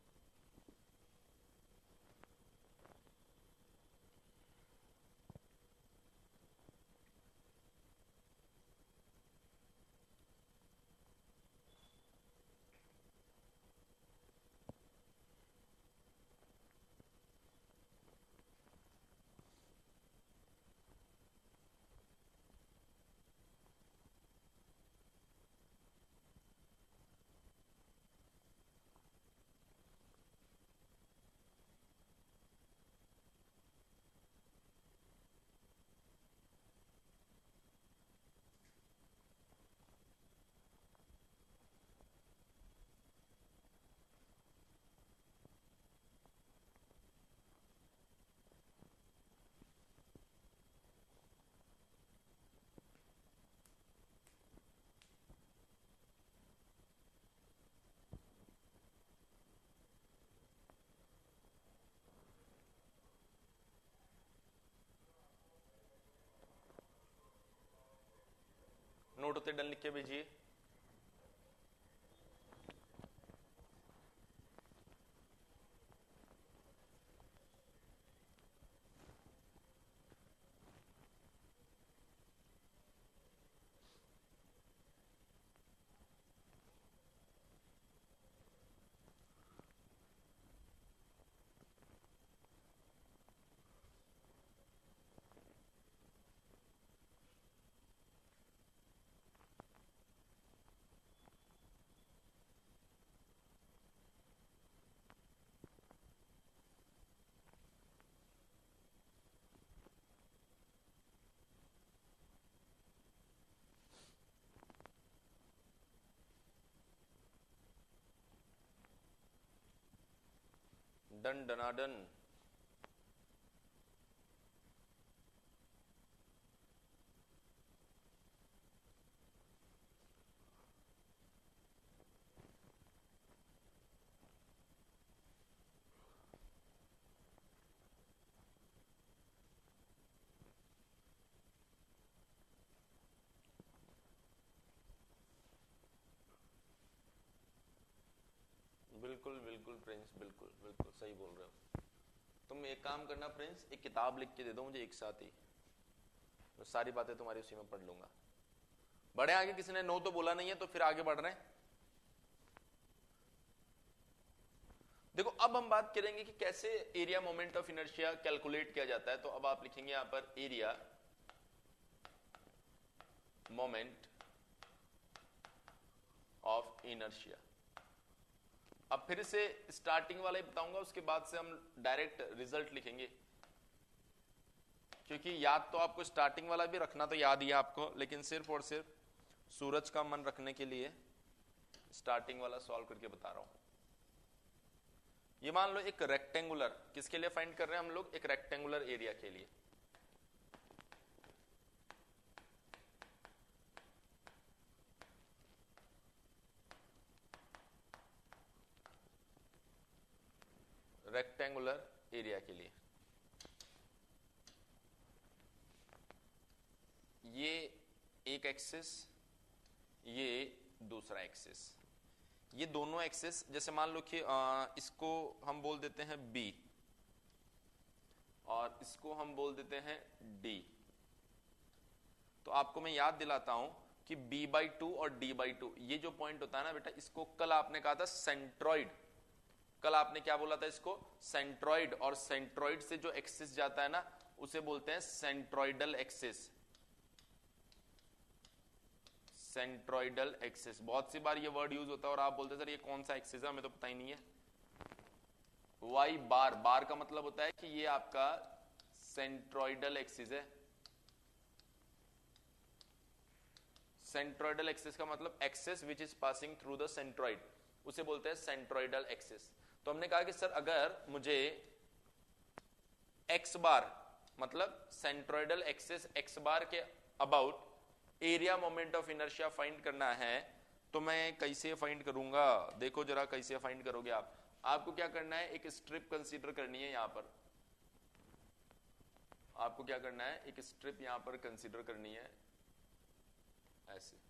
डाउट होते डन लिख के भेजिए। डन डनाडन। बिल्कुल बिल्कुल प्रिंस, बिल्कुल बिल्कुल सही बोल रहे हो। तुम एक काम करना प्रिंस, एक किताब लिख के दे दो मुझे एक साथ ही, मैं सारी बातें तुम्हारी उसी में पढ़ लूंगा। बढ़े आगे, किसी ने नो तो बोला नहीं है तो फिर आगे बढ़ रहे हैं। देखो अब हम बात करेंगे कि कैसे area moment of inertia calculate किया जाता है। तो अब आप लिखेंगे यहां पर एरिया मोमेंट ऑफ इनर्शिया। अब फिर से स्टार्टिंग वाला ही बताऊंगा, उसके बाद से हम डायरेक्ट रिजल्ट लिखेंगे, क्योंकि याद तो आपको स्टार्टिंग वाला भी रखना तो याद ही है आपको, लेकिन सिर्फ और सिर्फ सूरज का मन रखने के लिए स्टार्टिंग वाला सॉल्व करके बता रहा हूं। ये मान लो एक रेक्टेंगुलर, किसके लिए फाइंड कर रहे हैं हम लोग, एक रेक्टेंगुलर एरिया के लिए। रेक्टेंगुलर एरिया के लिए ये एक एक्सिस, ये दूसरा एक्सिस, ये दोनों एक्सिस, जैसे मान लो कि इसको हम बोल देते हैं बी और इसको हम बोल देते हैं डी। तो आपको मैं याद दिलाता हूं कि b/2 और d/2 ये जो पॉइंट होता है ना बेटा, इसको कल आपने कहा था सेंट्रॉइड। कल आपने क्या बोला था, इसको सेंट्रॉइड, और सेंट्रॉइड से जो एक्सिस जाता है ना उसे बोलते हैं सेंट्रॉइडल एक्सिस। सेंट्रॉइडल एक्सिस, बहुत सी बार ये वर्ड यूज होता है और आप बोलते हैं सर ये कौन सा एक्सिस है, हमें तो पता ही नहीं है। वाई बार, बार का मतलब होता है कि ये आपका सेंट्रॉइडल एक्सिस है। सेंट्रॉइडल एक्सिस का मतलब axis which is passing through the centroid, उसे बोलते हैं सेंट्रॉइडल एक्सिस। तो हमने कहा कि सर अगर मुझे एक्स बार मतलब सेंट्रॉइडल एक्सिस एक्स बार के about area moment of inertia find करना है, तो मैं कैसे फाइंड करूंगा, देखो जरा कैसे फाइंड करोगे आप। आपको क्या करना है, एक स्ट्रिप कंसीडर करनी है यहां पर। आपको क्या करना है, एक स्ट्रिप यहां पर कंसीडर करनी है ऐसे।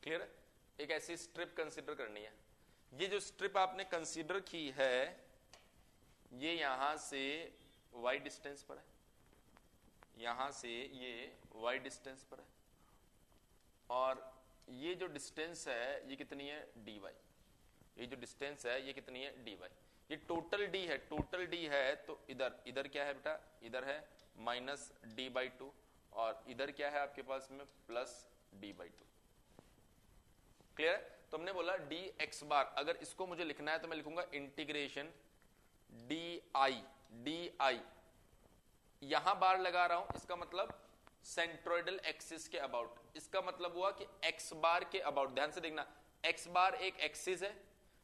क्लियर है, एक ऐसी स्ट्रिप कंसीडर करनी है। ये जो स्ट्रिप आपने कंसीडर की है ये यहां से y डिस्टेंस पर है, यहां से ये y डिस्टेंस पर है, और ये जो डिस्टेंस है ये कितनी है dy। ये जो डिस्टेंस है ये कितनी है dy। ये टोटल d है, टोटल d है तो इधर क्या है बेटा, इधर है माइनस d/2 और इधर क्या है आपके पास में प्लस d/2। क्लियर है। तो हमने बोला dx बार, अगर इसको मुझे लिखना है तो मैं लिखूंगा इंटीग्रेशन di यहां बार लगा रहा हूं, इसका मतलब सेंट्रोइडल एक्सिस के अबाउट। इसका मतलब हुआ कि x बार के अबाउट, ध्यान से देखना, x बार एक एक्सिस है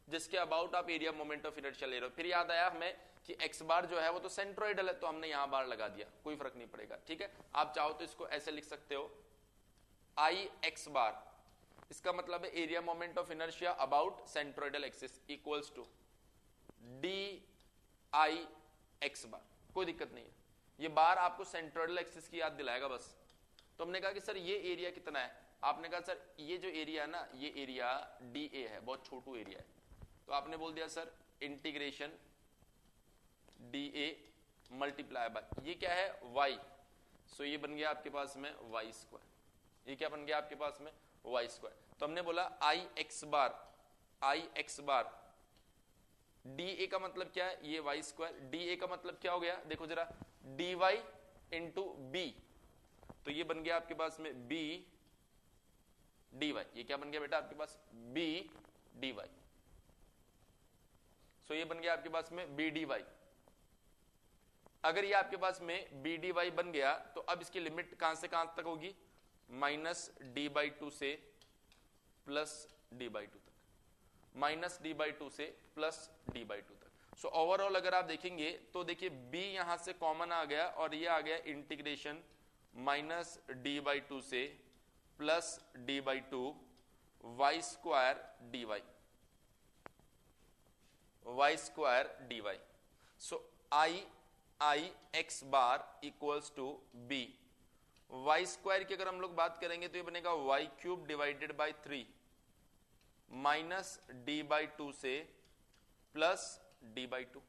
जिसके अबाउट आप एरिया मोमेंट ऑफ इनर्शिया ले रहे हो। फिर याद आया हमें कि x बार जो है वो तो सेंट्रोइडल है, तो हमने यहां बार लगा दिया, कोई फर्क नहीं पड़ेगा। ठीक है, आप चाहो तो इसको ऐसे लिख सकते हो, I x बार इसका मतलब है area moment of inertia about centroidal axis equals to d I x bar. कोई दिक्कत नहीं है, ये बार आपको सेंट्रोइडल एक्सिस की याद दिलाएगा बस। तो हमने कहा कि सर ये एरिया कितना है, आपने कहा सर ये जो एरिया है ना, ये एरिया डी ए है, बहुत छोटू एरिया है। तो आपने बोल दिया sir integration D A multiply by ये क्या है वाई, सो ये बन गया आपके पास में वाई स्क्वायर। ये क्या बन गया आपके पास में वाई स्क्वायर। तो हमने बोला आई एक्स बार डी ए का मतलब क्या है, ये वाई स्क्वायर। डी ए का मतलब क्या हो गया, देखो जरा, डी वाई इंटू बी, तो ये बन गया आपके पास में बी डी वाई। ये क्या बन गया बेटा आपके पास, बी डी वाई। सो ये बन गया आपके पास में बी डी वाई। अगर ये आपके पास में बी डी वाई बन गया तो अब इसकी लिमिट कहां से कहां तक होगी, माइनस डी बाई टू से प्लस डी बाई टू तक, माइनस डी बाई टू से प्लस डी बाई टू तक। सो ओवरऑल अगर आप देखेंगे तो देखिए b यहां से कॉमन आ गया और ये आ गया integration minus d by two से plus d by two y square d y, y square d y. So I x bar equals to b y square की अगर हम लोग बात करेंगे तो ये बनेगा y cube divided by 3 minus d by two से plus d by two.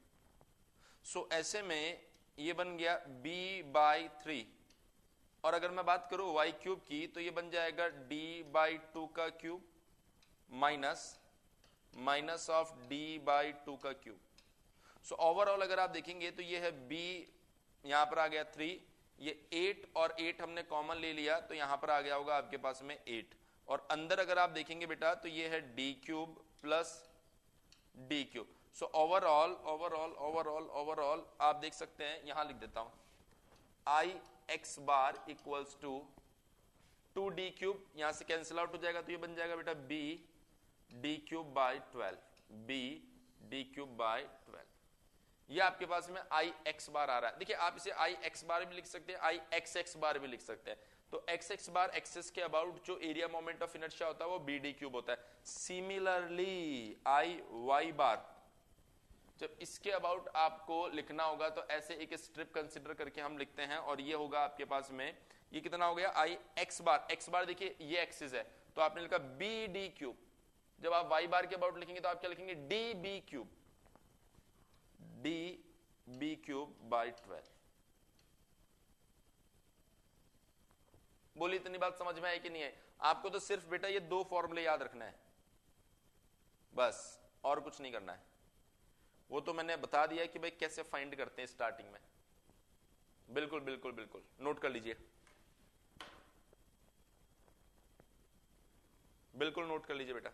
So ऐसे में ये बन गया b बाई 3, और अगर मैं बात करूं वाई क्यूब की तो ये बन जाएगा d बाई टू का cube minus of d by two का क्यूब। सो ओवरऑल अगर आप देखेंगे तो ये है b, यहां पर आ गया 3, ये 8 और 8 हमने कॉमन ले लिया तो यहां पर आ गया होगा आपके पास में 8, और अंदर अगर आप देखेंगे बेटा तो ये है d cube plus d cube. So overall आप देख सकते हैं, यहां लिख देता हूं I x bar equals to 2d cube, यहां से कैंसिल आउट हो जाएगा तो ये बन जाएगा बेटा b d cube by 12, b d cube by 12। ये आपके पास में आई एक्स बार आ रहा है। देखिए आप इसे आई एक्स बार भी लिख सकते हैं, आई एक्स एक्स बार भी लिख सकते हैं। तो एक्स एक्स बार एक्सिस के अबाउट जो एरिया मोमेंट ऑफ इनर्शिया होता है वो बी डी क्यूब होता है। सिमिलरली आई वाई बार जब इसके अबाउट आपको लिखना होगा तो ऐसे एक स्ट्रिप कंसिडर करके हम लिखते हैं, और ये होगा आपके पास में, ये कितना हो गया आई एक्स बार देखिए ये एक्सिस है तो आपने लिखा बी डी क्यूब। जब आप वाई बार के अबाउट लिखेंगे तो आप क्या लिखेंगे, D B cube, D B cube by 12। बोली इतनी बात समझ में आई कि नहीं है आपको? तो सिर्फ बेटा ये दो फॉर्मूले याद रखना है बस, और कुछ नहीं करना है। वो तो मैंने बता दिया कि भाई कैसे फाइंड करते हैं स्टार्टिंग में। बिल्कुल बिल्कुल बिल्कुल नोट कर लीजिए, बिल्कुल नोट कर लीजिए बेटा।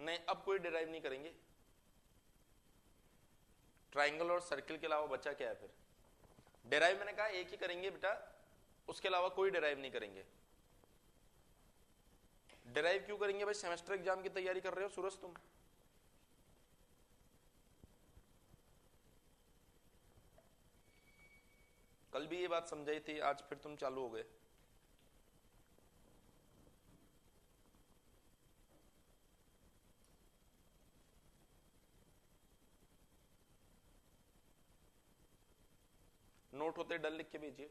नहीं, अब कोई डिराइव नहीं करेंगे। ट्राइंगल और सर्किल के अलावा बचा क्या है फिर? डिराइव मैंने कहा एक ही करेंगे बेटा, उसके अलावा कोई डिराइव नहीं करेंगे। डिराइव क्यों करेंगे भाई? सेमेस्टर एग्जाम की तैयारी कर रहे हो सूरज तुम। कल भी ये बात समझाई थी, आज फिर तुम चालू हो गए। नोट होते डल लिख के भेजिए।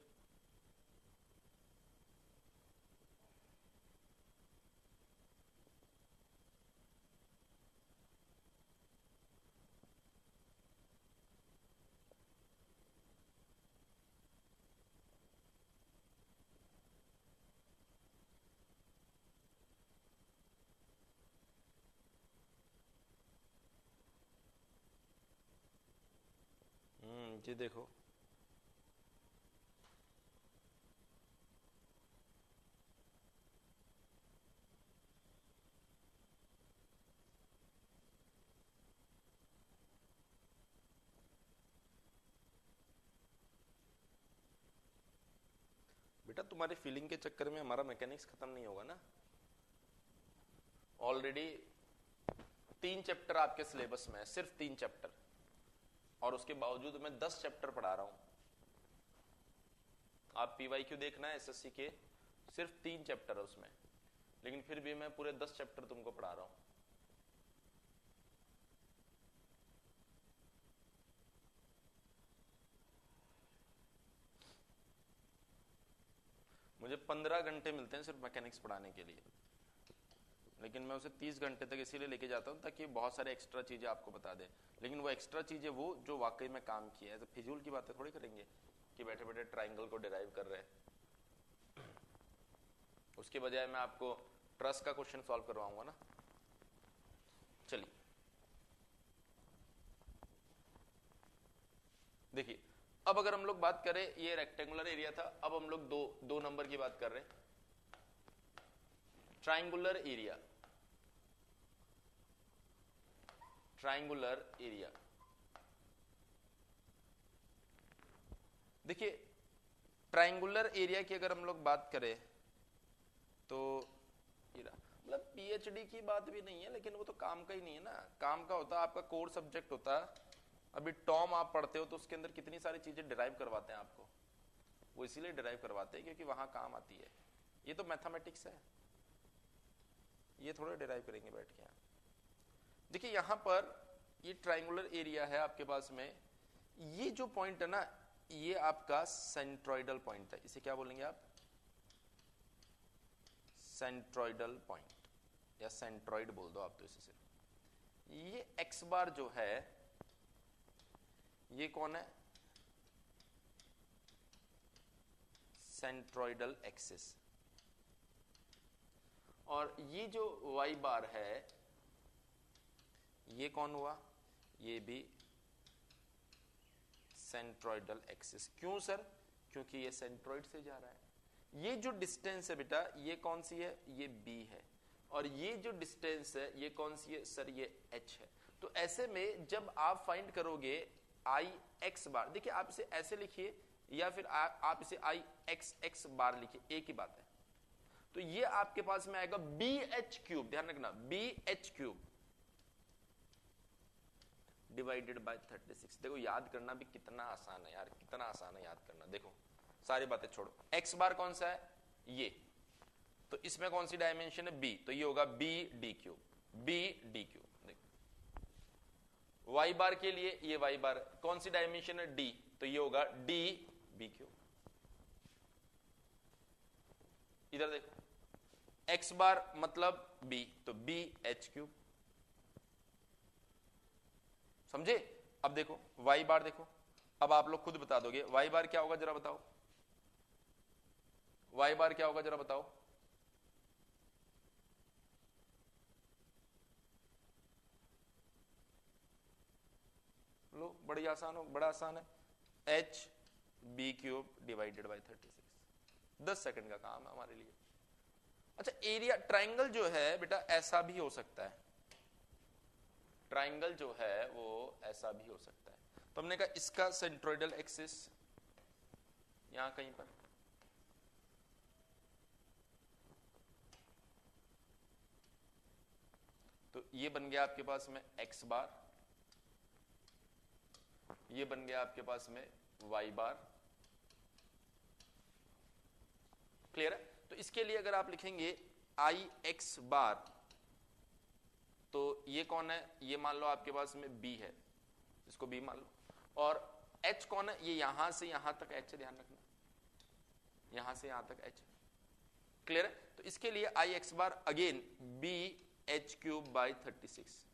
जी देखो, बेटा तुम्हारी फीलिंग के चक्कर में हमारा मैकेनिक्स खत्म नहीं होगा ना। ऑलरेडी 3 चैप्टर आपके सिलेबस में है, सिर्फ 3 चैप्टर, और उसके बावजूद मैं 10 चैप्टर पढ़ा रहा हूं। आप पीवाईक्यू देखना है एसएससी के, सिर्फ 3 चैप्टर है उसमें, लेकिन फिर भी मैं पूरे 10 चैप्टर तुमको पढ़ा रहा हूं। मुझे 15 घंटे मिलते हैं सिर्फ मैकेनिक्स पढ़ाने के लिए, लेकिन मैं उसे 30 घंटे तक इसीलिए लेके जाता हूं ताकि बहुत सारे एक्स्ट्रा चीजें आपको बता दे। लेकिन वो एक्स्ट्रा चीजें वो जो वाकई में काम की है, तो फिजूल की बातें थोड़ी करेंगे कि बैठे बैठे ट्राइंगल को डिराइव कर रहे हैं। उसके बजाय मैं आपको ट्रस का क्वेश्चन सॉल्व करवाऊंगा ना। चलिए देखिए, अब अगर हम लोग बात करें, ये रेक्टेंगुलर एरिया था, अब हम लोग दो नंबर की बात कर रहे हैं, ट्राइंगुलर एरिया। ट्राइंगुलर एरिया देखिए, ट्राइंगुलर एरिया की अगर हम लोग बात करें तो मतलब पीएचडी की बात भी नहीं है, लेकिन वो तो काम का ही नहीं है ना। काम का होता आपका कोर सब्जेक्ट होता। अभी टॉम आप पढ़ते हो तो उसके अंदर कितनी सारी चीजें डिराइव करवाते हैं आपको, वो इसीलिए डिराइव करवाते हैं क्योंकि वहां काम आती है। ये तो मैथमेटिक्स है, ये थोड़ा डिराइव करेंगे बैठ के। देखिए यहां पर ये ट्राइंगुलर एरिया है आपके पास में, ये जो पॉइंट है ना, ये आपका सेंट्रोइडल पॉइंट है। इसे क्या बोलेंगे आप? सेंट्रोइडल पॉइंट, या सेंट्रोइड बोल दो आप तो इसे सिर्फ। ये एक्स बार जो है, ये कौन है? Centroidal axis. और ये जो वाई बार है, ये कौन हुआ? ये भी सेंट्रोइडल एक्सिस। क्यों सर? क्योंकि ये सेंट्रोइड से जा रहा है। ये जो डिस्टेंस है बेटा, ये कौन सी है? ये बी है। और ये जो डिस्टेंस है, ये कौन सी है सर? ये एच है। तो ऐसे में जब आप फाइंड करोगे आई एक्स बार, देखिए आप इसे ऐसे लिखिए या फिर आप इसे आई एक्स एक्स बार लिखिए, एक ही बात है। तो ये आपके पास में आएगा बी एच क्यूब, ध्यान रखना, B H cube divided by 36। देखो याद करना भी कितना आसान है यार, कितना आसान है याद करना। देखो सारी बातें छोड़ो, एक्स बार कौन सा है? ये, तो इसमें कौन सी डायमेंशन है? बी, तो ये होगा B D cube, B D cube. देखो वाई बार के लिए, ये वाई बार कौन सी डायमेंशन है? डी, तो ये होगा डी बी क्यूब। इधर देखो, एक्स बार मतलब बी, तो बी एच क्यूब। समझे? अब देखो वाई बार, देखो अब आप लोग खुद बता दोगे वाई बार क्या होगा, जरा बताओ। वाई बार क्या होगा जरा बताओ। लो बड़ी आसान हो, बड़ा आसान है, H B cube divided by 36। 10 second का काम है हमारे लिए। अच्छा, एरिया ट्राइंगल जो है बेटा ऐसा भी हो सकता है, ट्राइंगल जो है वो ऐसा भी हो सकता है। तो हमने कहा इसका सेंट्रोइडल एक्सिस यहां कहीं पर, तो ये बन गया आपके पास में एक्स बार, ये बन गया आपके पास में वाई बार। क्लियर है? तो इसके लिए अगर आप लिखेंगे आई एक्स बार, तो ये कौन है, ये मान लो आपके पास में बी है, इसको बी मान लो, और एच कौन है, ये यहां से यहां तक एच है, ध्यान रखना, यहां से यहां तक एच। क्लियर है? तो इसके लिए I x bar again b H cube by 36,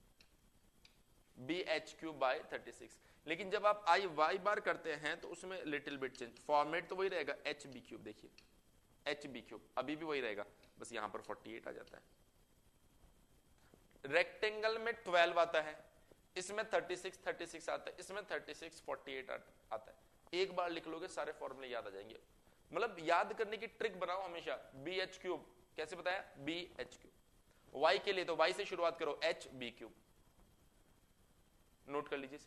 b H cube by 36। लेकिन जब आप आई वाई बार करते हैं तो उसमें लिटिल बिट चेंज, फॉर्मेट तो वही रहेगा एच बी क्यूब, देखिए एच बी क्यूब अभी भी वही रहेगा, बस यहां पर 48 आ जाता है। रेक्टेंगल में 12 आता है, इसमें 36 आता है, इसमें 36 48 आता है। एक बार लिख लोगे सारे फॉर्मूले याद आ जाएंगे। मतलब याद करने की ट्रिक बनाओ हमेशा, बी एच क्यूब कैसे बताया, बी एच क्यूब। वाई के लिए तो वाई से शुरुआत करो, एच बी क्यूब, नोट कर लीजिए।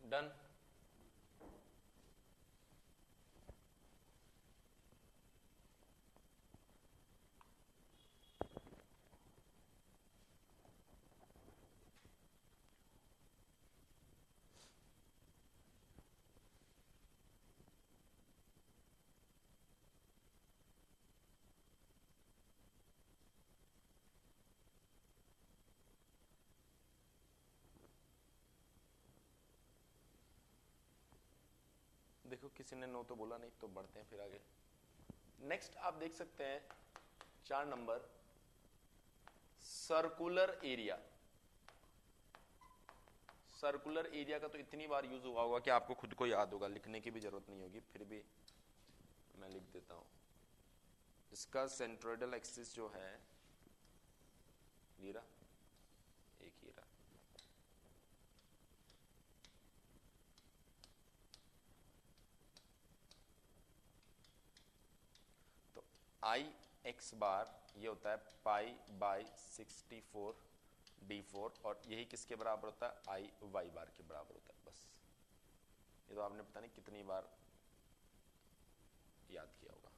डन। देखो किसी ने नो तो बोला नहीं, तो बढ़ते हैं फिर आगे। नेक्स्ट आप देख सकते हैं 4 number, circular area. Circular area का तो इतनी बार यूज हुआ होगा कि आपको खुद को याद होगा, लिखने की भी जरूरत नहीं होगी, फिर भी मैं लिख देता हूं। इसका सेंट्रोइडल एक्सिस जो है लीरा, एक ही रहा, तो आई एक्स बार ये होता है पाई बाई 64 d4, और यही किसके बराबर होता है, आई वाई बार के बराबर होता है। बस ये तो आपने पता नहीं कितनी बार याद किया होगा।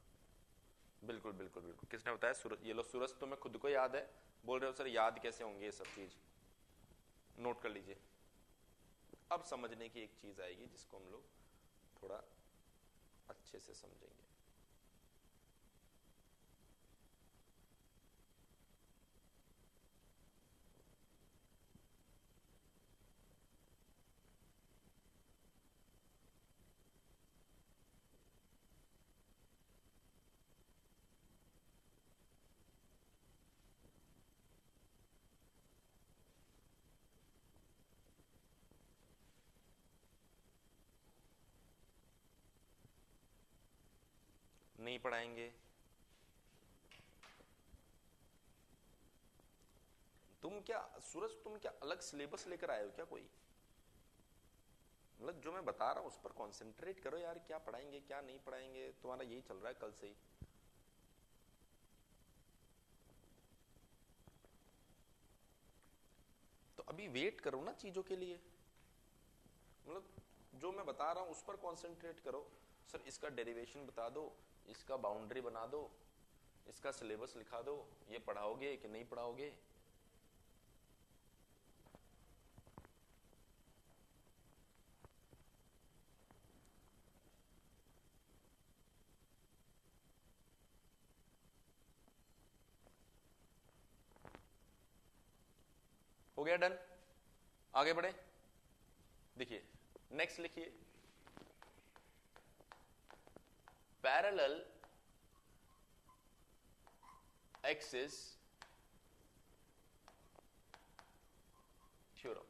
बिल्कुल बिल्कुल बिल्कुल, किसने बताया, सूरज। ये लो सूरज, तो मैं खुद को याद है, बोल रहे हो सर याद कैसे होंगे ये सब चीज, नोट कर लीजिए। अब समझने की एक चीज आएगी जिसको हम लोग थोड़ा अच्छे से समझेंगे। नहीं पढ़ाएंगे। तुम क्या सूरज, तुम क्या अलग सिलेबस लेकर आए हो क्या कोई? मतलब जो मैं बता रहा हूं उस पर कंसंट्रेट करो यार, क्या पढ़ाएंगे क्या नहीं पढ़ाएंगे, तुम्हारा यही चल रहा है कल से ही। तो अभी वेट करो ना चीजों के लिए, मतलब जो मैं बता रहा हूं उस पर कंसंट्रेट करो। सर इसका डेरिवेशन बता दो, इसका बाउंड्री बना दो, इसका सिलेबस लिखा दो, ये पढ़ाओगे कि नहीं पढ़ाओगे? हो गया डन? आगे बढ़े। देखिए नेक्स्ट लिखिए, पैरेलल एक्सिस थ्योरम।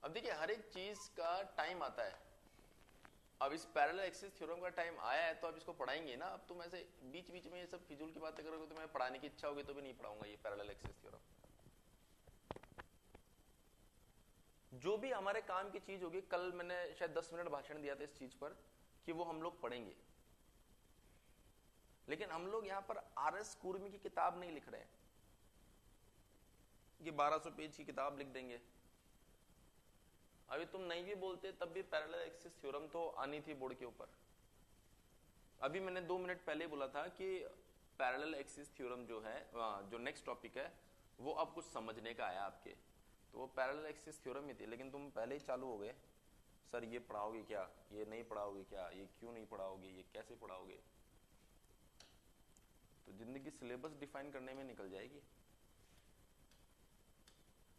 अब देखिए हर एक चीज का टाइम आता है। अब इस पैरेलल एक्सिस थ्योरम का टाइम आया है तो अब इसको पढ़ाएंगे ना। अब तुम ऐसे बीच बीच में ये सब फिजूल की बातें करोगे तो मैं पढ़ाने की इच्छा होगी तो भी नहीं पढ़ाऊंगा ये पैरेलल एक्सिस थ्योरम। जो भी हमारे काम की चीज होगी, कल मैंने शायद 10 मिनट भाषण दिया था इस चीज पर कि वो हम लोग पढ़ेंगे, लेकिन हम लोग यहां पर आरएस कुर्मी की किताब नहीं लिख रहे हैं कि 1200 पेज की किताब लिख देंगे। अभी तुम नहीं भी बोलते तब भी पैरेलल एक्सिस थ्योरम तो आनी थी बोर्ड के ऊपर। अभी मैंने 2 मिनट पहले बोला था कि पैरेलल एक्सिस थ्योरम जो है, जो नेक्स्ट टॉपिक है वो अब कुछ समझने का आया आपके, तो वो पैरेलल एक्सिस थ्योरम ही थी। लेकिन तुम पहले ही चालू हो गए, सर ये पढ़ाओगे क्या, ये नहीं पढ़ाओगे क्या, ये क्यों नहीं पढ़ाओगे, ये कैसे पढ़ाओगे। तो जिंदगी सिलेबस डिफाइन करने में निकल जाएगी।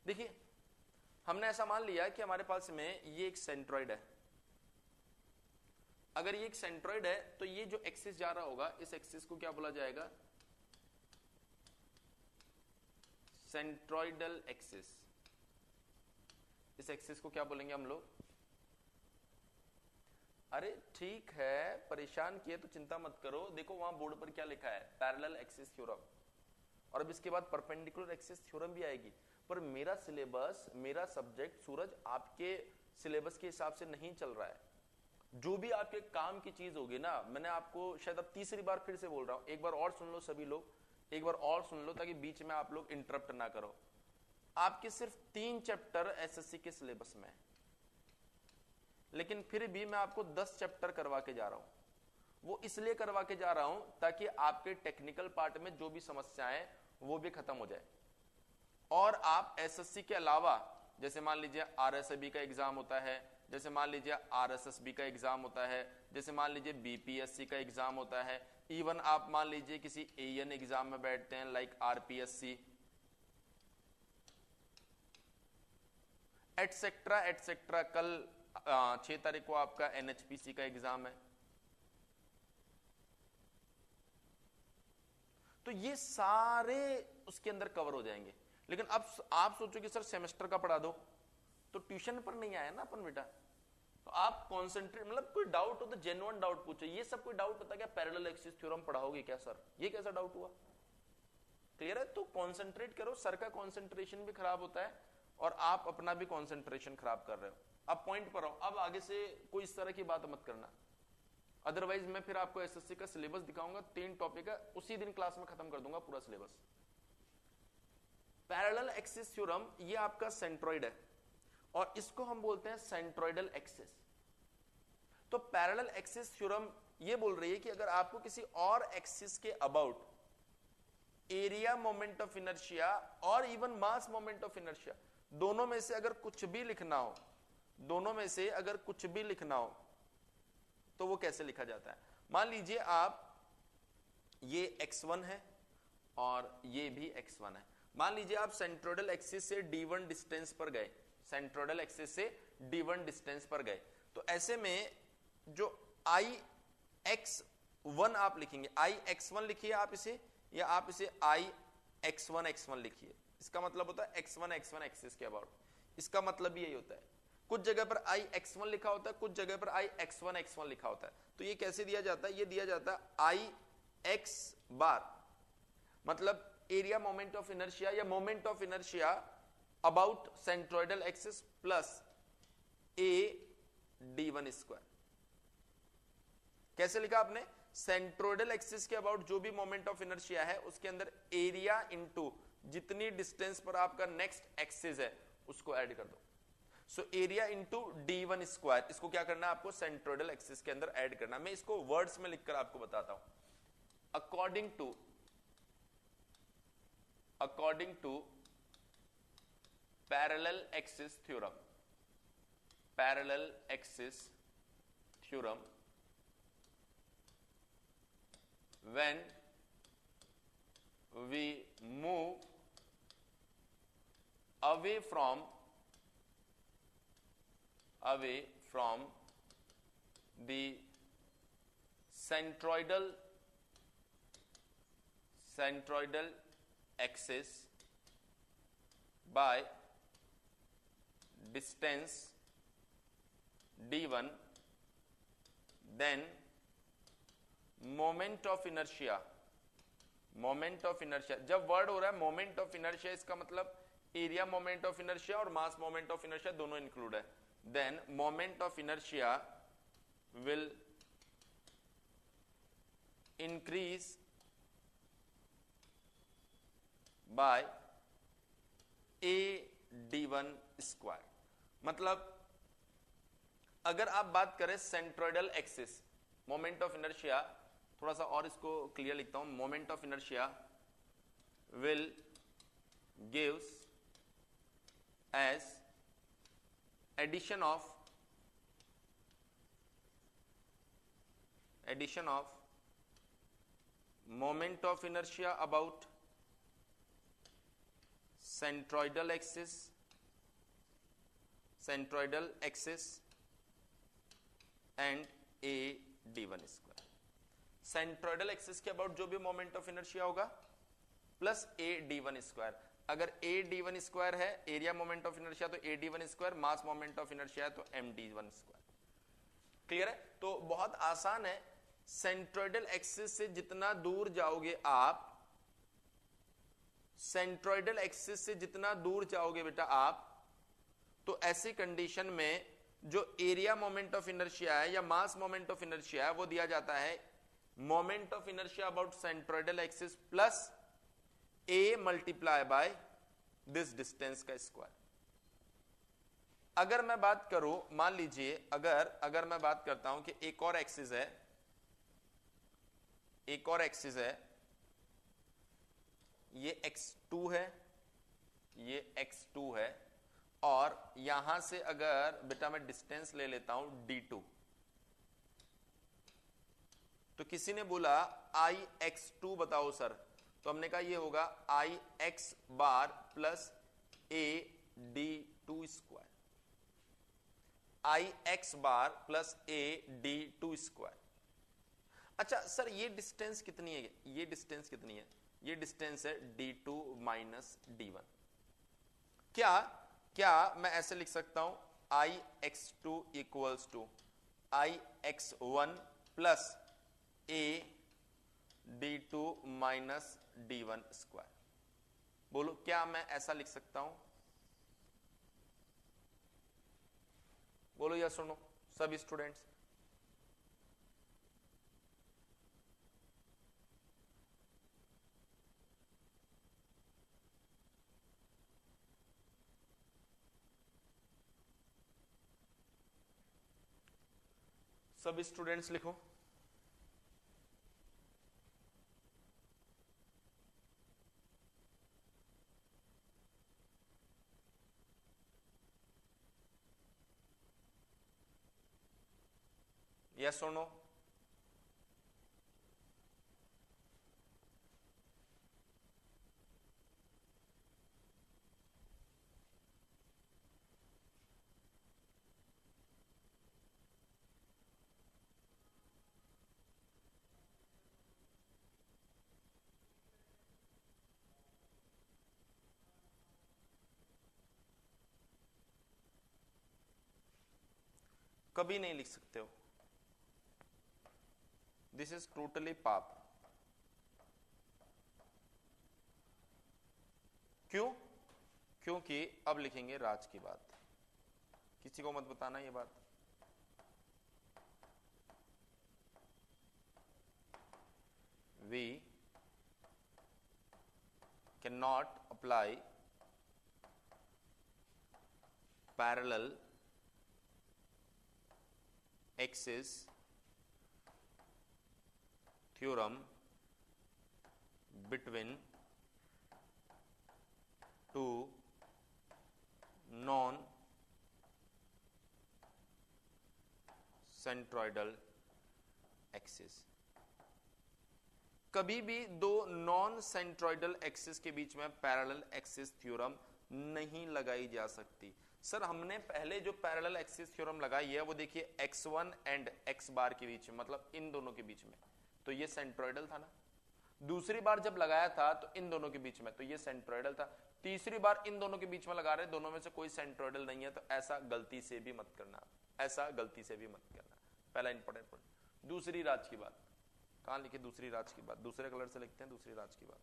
देखिए हमने ऐसा मान लिया कि हमारे पास में ये एक सेंट्रॉइड है। अगर ये एक सेंट्रॉइड है तो ये जो एक्सिस जा रहा होगा इस एक्सिस को क्या बोला जाएगा? Centroidal axis. इस एक्सिस को क्या बोलेंगे हम लोग? अरे ठीक है, परेशान किए तो चिंता मत करो। देखो वहां बोर्ड पर क्या लिखा है, पैरेलल एक्सिस थ्योरम, और अब इसके बाद परपेंडिकुलर एक्सिस थ्योरम भी आएगी। पर मेरा सिलेबस, मेरा सब्जेक्ट सूरज आपके सिलेबस के हिसाब से नहीं चल रहा है। जो भी आपके काम की चीज होगी ना, मैंने आपको शायद अब तीसरी बार फिर से बोल रहा हूं, एक बार और सुन लो सभी लोग, एक बार और सुन लो ताकि बीच में आप लोग इंटरप्ट ना करो। आपके सिर्फ 3 चैप्टर एसएससी के सिलेबस में है, लेकिन फिर भी मैं आपको 10 चैप्टर करवा के जा रहा हूं। वो इसलिए करवा के जा रहा हूं ताकि आपके टेक्निकल पार्ट में जो भी समस्याएं वो भी खत्म हो जाए, और आप एसएससी के अलावा, जैसे मान लीजिए आरएसबी का एग्जाम होता है, जैसे मान लीजिए आरएसएसबी का एग्जाम होता है, जैसे मान लीजिए बीपीएससी का एग्जाम होता है, इवन आप मान लीजिए किसी एएन एग्जाम में बैठते हैं लाइक आरपीएससी, एटसेट्रा एटसेट्रा। कल 6 तारीख को आपका एनएचपीसी का एग्जाम है। तो ये सारे उसके अंदर कवर हो जाएंगे। लेकिन अब आप सोचो कि सर सेमेस्टर का पढ़ा दो, तो ट्यूशन पर नहीं आया ना अपन बेटा। तो आप कॉन्सेंट्रेट, मतलब कोई डाउट हो तो जेन्युइन डाउट पूछो। ये सब कोई डाउट होता है क्या पैरेलल एक्सिस थ्योरम पढ़ाओगे क्या सर, ये कैसा डाउट हुआ? क्लियर है? तो कॉन्सेंट्रेट करो, सर का कॉन्सेंट्रेशन भी खराब होता है और आप अपना भी कॉन्सेंट्रेशन खराब कर रहे हो। अब पॉइंट पर आओ, अब आगे से कोई इस तरह की बात मत करना, अदरवाइज मैं फिर आपको एसएससी का सिलेबस दिखाऊंगा, 3 टॉपिक है, उसी दिन क्लास में खत्म कर दूंगा पूरा सिलेबस। पैरेलल एक्सिस थ्योरम ये आपका सेंट्रॉइड है और इसको हम बोलते हैं सेंट्रॉइडल एक्सिस। तो पैरेलल एक्सिस थ्योरम ये बोल रही है कि अगर आपको किसी और एक्सिस के about area moment of inertia और even mass moment of inertia, दोनों में से अगर कुछ भी लिखना हो, दोनों में से अगर कुछ भी लिखना हो तो वो कैसे लिखा जाता है? मान लीजिए आप ये x1 है और ये भी x1 है। मान लीजिए आप सेंट्रोइडल एक्सिस से d1 डिस्टेंस पर गए, सेंट्रोइडल एक्सिस से d1 डिस्टेंस पर गए, तो ऐसे में जो ix1 आप लिखेंगे, ix1 लिखिए आप इसे, या आप इसे ix1 x1 लिखिए। इसका मतलब होता है x1 एक्सिस के अबाउट, इसका मतलब यही होता है। कुछ जगह पर आई x1 लिखा होता है, कुछ जगह पर आई x1 लिखा होता है। तो ये कैसे दिया जाता है, ये दिया जाता है आई एक्स बार, मतलब एरिया मोमेंट ऑफ इनर्शिया या moment of inertia about centroidal axis plus A d1 square. कैसे लिखा आपने, सेंट्रोइडल एक्सिस के अबाउट जो भी मोमेंट ऑफ इनर्शिया है उसके अंदर एरिया इनटू जितनी डिस्टेंस पर आपका नेक्स्ट एक्सिस है उसको ऐड कर दो। So area into d1 square, इसको क्या करना है आपको, सेंट्रोइडल एक्सिस के अंदर ऐड करना। मैं इसको वर्ड्स में लिखकर आपको बताता हूं। According to parallel axis theorem, parallel axis theorem, when we move away from the centroidal axis by distance d1, then moment of inertia, जब वर्ड हो रहा है मोमेंट ऑफ इनर्शिया, इसका मतलब एरिया मोमेंट ऑफ इनर्शिया और mass moment of inertia दोनों include है। Then moment of inertia will increase by A d1 square. मतलब अगर आप बात करें centroidal axis, moment of inertia, थोड़ा सा और इसको क्लियर लिखता हूं, moment of inertia will gives as addition of moment of inertia about centroidal axis and A d1 square. Centroidal axis के अबाउट जो भी मोमेंट ऑफ इनर्शिया होगा प्लस ए d1 स्क्वायर। अगर ए d1 स्क्वायर है area moment of inertia, तो ए d1 square, mass moment of inertia है तो m d1 square. Clear है? तो बहुत आसान है, सेंट्रोइडल एक्सिस से जितना दूर जाओगे आप, सेंट्रोइडल एक्सिस से जितना दूर जाओगे बेटा आप, तो ऐसी कंडीशन में जो एरिया मोमेंट ऑफ इनर्शिया है या मास मोमेंट ऑफ इनर्शिया है वो दिया जाता है moment of inertia about centroidal axis plus A multiply by this distance का स्क्वायर। अगर मैं बात करूं, मान लीजिए अगर मैं बात करता हूं कि एक और एक्सिस है, ये x2 है, ये x2 है, और यहां से अगर बेटा मैं डिस्टेंस ले लेता हूं d2, तो किसी ने बोला आई x2 बताओ सर, तो हमने कहा ये होगा आई x bar plus A d2 square, I x bar plus A d2 square. अच्छा सर ये डिस्टेंस कितनी है, ये डिस्टेंस कितनी है, ये डिस्टेंस है d2 माइनस d1। क्या मैं ऐसे लिख सकता हूं I x2 equals to I x1 plus A d2 minus d1 square. बोलो क्या मैं ऐसा लिख सकता हूं? बोलो या सुनो सभी स्टूडेंट्स। सभी स्टूडेंट्स लिखो। यस और नो? कभी नहीं लिख सकते हो, दिस इज टोटली पाप। क्यों? क्योंकि अब लिखेंगे राज की बात। किसी को मत बताना ये बात। We cannot apply parallel axis theorem between two non centroidal axis। कभी भी दो नॉन सेंट्रोइडल एक्सिस के बीच में पैरेलल एक्सिस थ्योरम नहीं लगाई जा सकती। सर हमने पहले जो पैरेलल एक्सिस थ्योरम लगाई है वो देखिए x1 एंड x बार के बीच में, मतलब इन दोनों के बीच में, तो ये सेंट्रोइडल था ना। दूसरी बार जब लगाया था तो इन दोनों के बीच में, तो ये सेंट्रोइडल था। तीसरी बार इन दोनों के बीच में लगा रहे, दोनों में से कोई सेंट्रोइडल नहीं है, तो ऐसा गलती से भी मत करना, ऐसा गलती से भी मत करना। पहला इंपॉर्टेंट पॉइंट। दूसरी राज की बात कहां लिखी? दूसरी राज की बात दूसरे कलर से लिखते हैं। दूसरी राज की बात,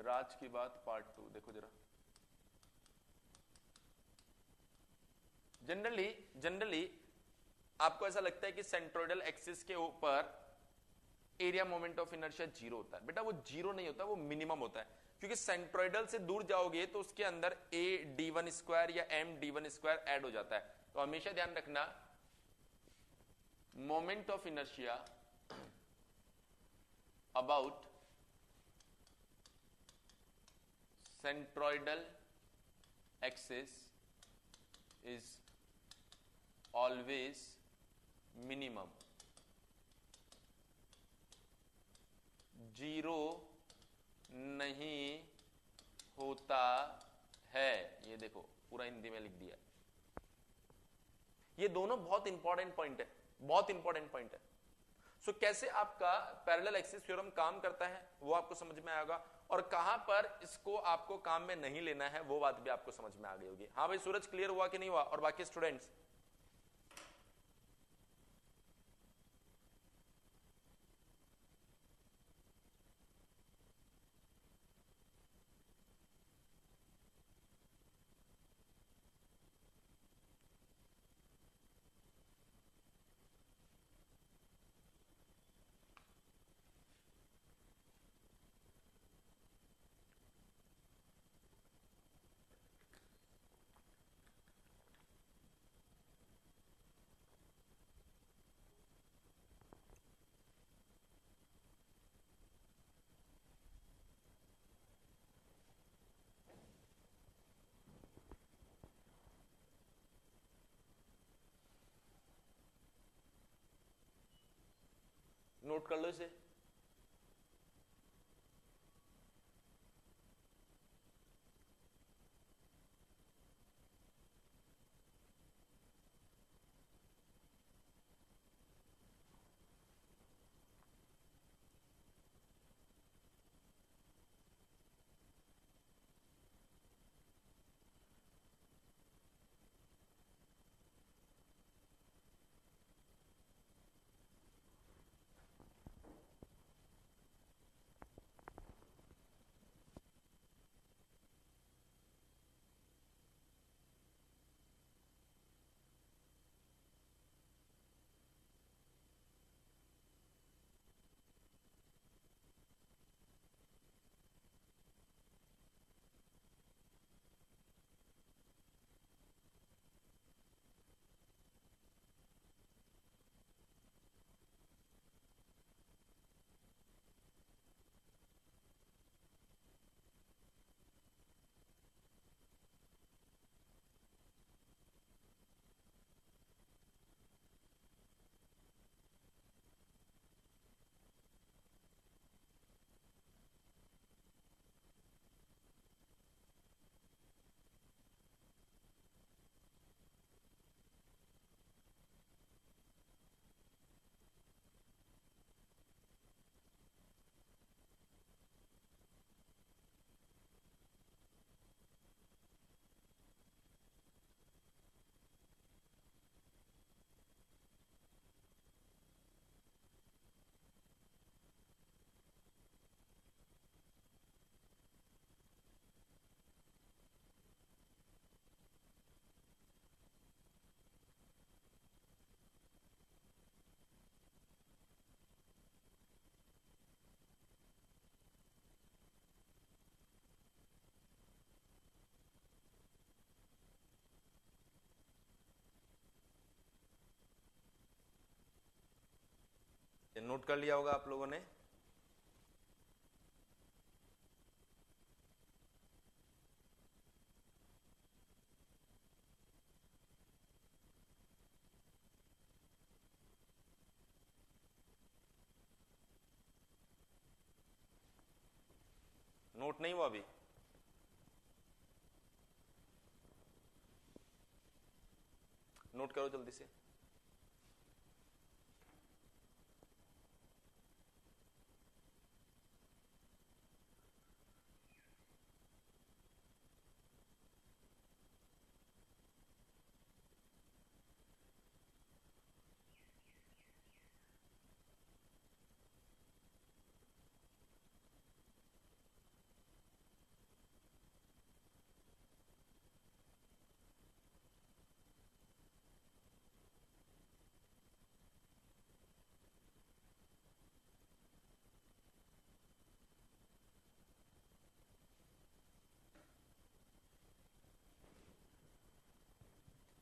राज की बात पार्ट 2 देखो जरा। जनरली आपको ऐसा लगता है कि सेंट्रोइडल एक्सिस के ऊपर area moment of inertia zero होता है। बेटा वो जीरो नहीं होता, वो मिनिमम होता है, क्योंकि सेंट्रोइडल से दूर जाओगे तो उसके अंदर a d1 स्क्वायर या m d1 स्क्वायर ऐड हो जाता है। तो हमेशा ध्यान रखना, moment of inertia about centroidal axis is always minimum, zero नहीं होता है। ये देखो पूरा हिंदी में लिख दिया। ये दोनों बहुत इंपॉर्टेंट पॉइंट है, बहुत इंपॉर्टेंट पॉइंट है। सो कैसे आपका पैरेलल एक्सिस थ्योरम काम करता है वो आपको समझ में आएगा, और कहां पर इसको आपको काम में नहीं लेना है वो बात भी आपको समझ में आ गई होगी। हाँ भाई सूरज, क्लियर हुआ कि नहीं हुआ? और बाकी स्टूडेंट्स? नोट कर लो इसे। नोट कर लिया होगा आप लोगों ने। नोट नहीं हुआ अभी? नोट करो जल्दी से।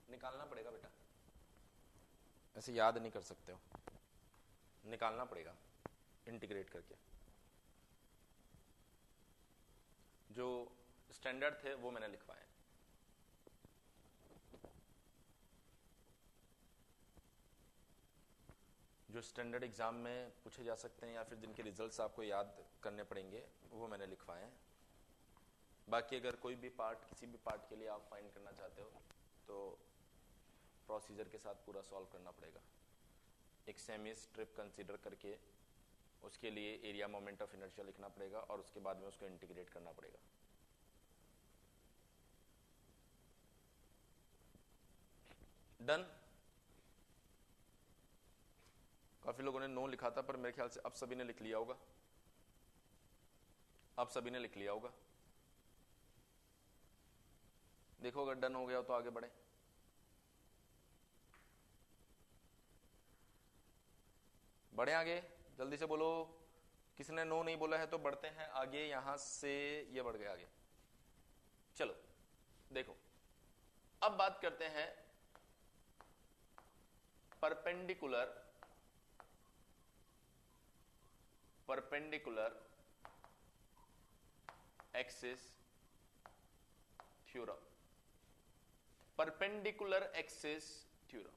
निकालना पड़ेगा बेटा, ऐसे याद नहीं कर सकते हो, निकालना पड़ेगा इंटीग्रेट करके। जो स्टैंडर्ड थे वो मैंने लिखवाए। जो स्टैंडर्ड एग्जाम में पूछे जा सकते हैं या फिर जिनके रिजल्ट्स आपको याद करने पड़ेंगे वो मैंने लिखवाए हैं। बाकी अगर कोई भी पार्ट, किसी भी पार्ट के लिए आप फाइंड करना चाहते हो तो प्रोसीजर के साथ पूरा सॉल्व करना पड़ेगा। एक सेमी स्ट्रिप कंसीडर करके उसके लिए एरिया मोमेंट ऑफ इनर्शिया लिखना पड़ेगा और उसके बाद में उसको इंटीग्रेट करना पड़ेगा। डन? काफी लोगों ने नो लिखा था पर मेरे ख्याल से अब सभी ने लिख लिया होगा। अब सभी ने लिख लिया होगा। देखो अगर डन हो गया तो आगे बढ़े। बढ़े आगे, जल्दी से बोलो। किसी ने नो नहीं बोला है तो बढ़ते हैं आगे। यहां से ये बढ़ गया आगे। चलो देखो, अब बात करते हैं perpendicular axis theorem. Perpendicular axis theorem.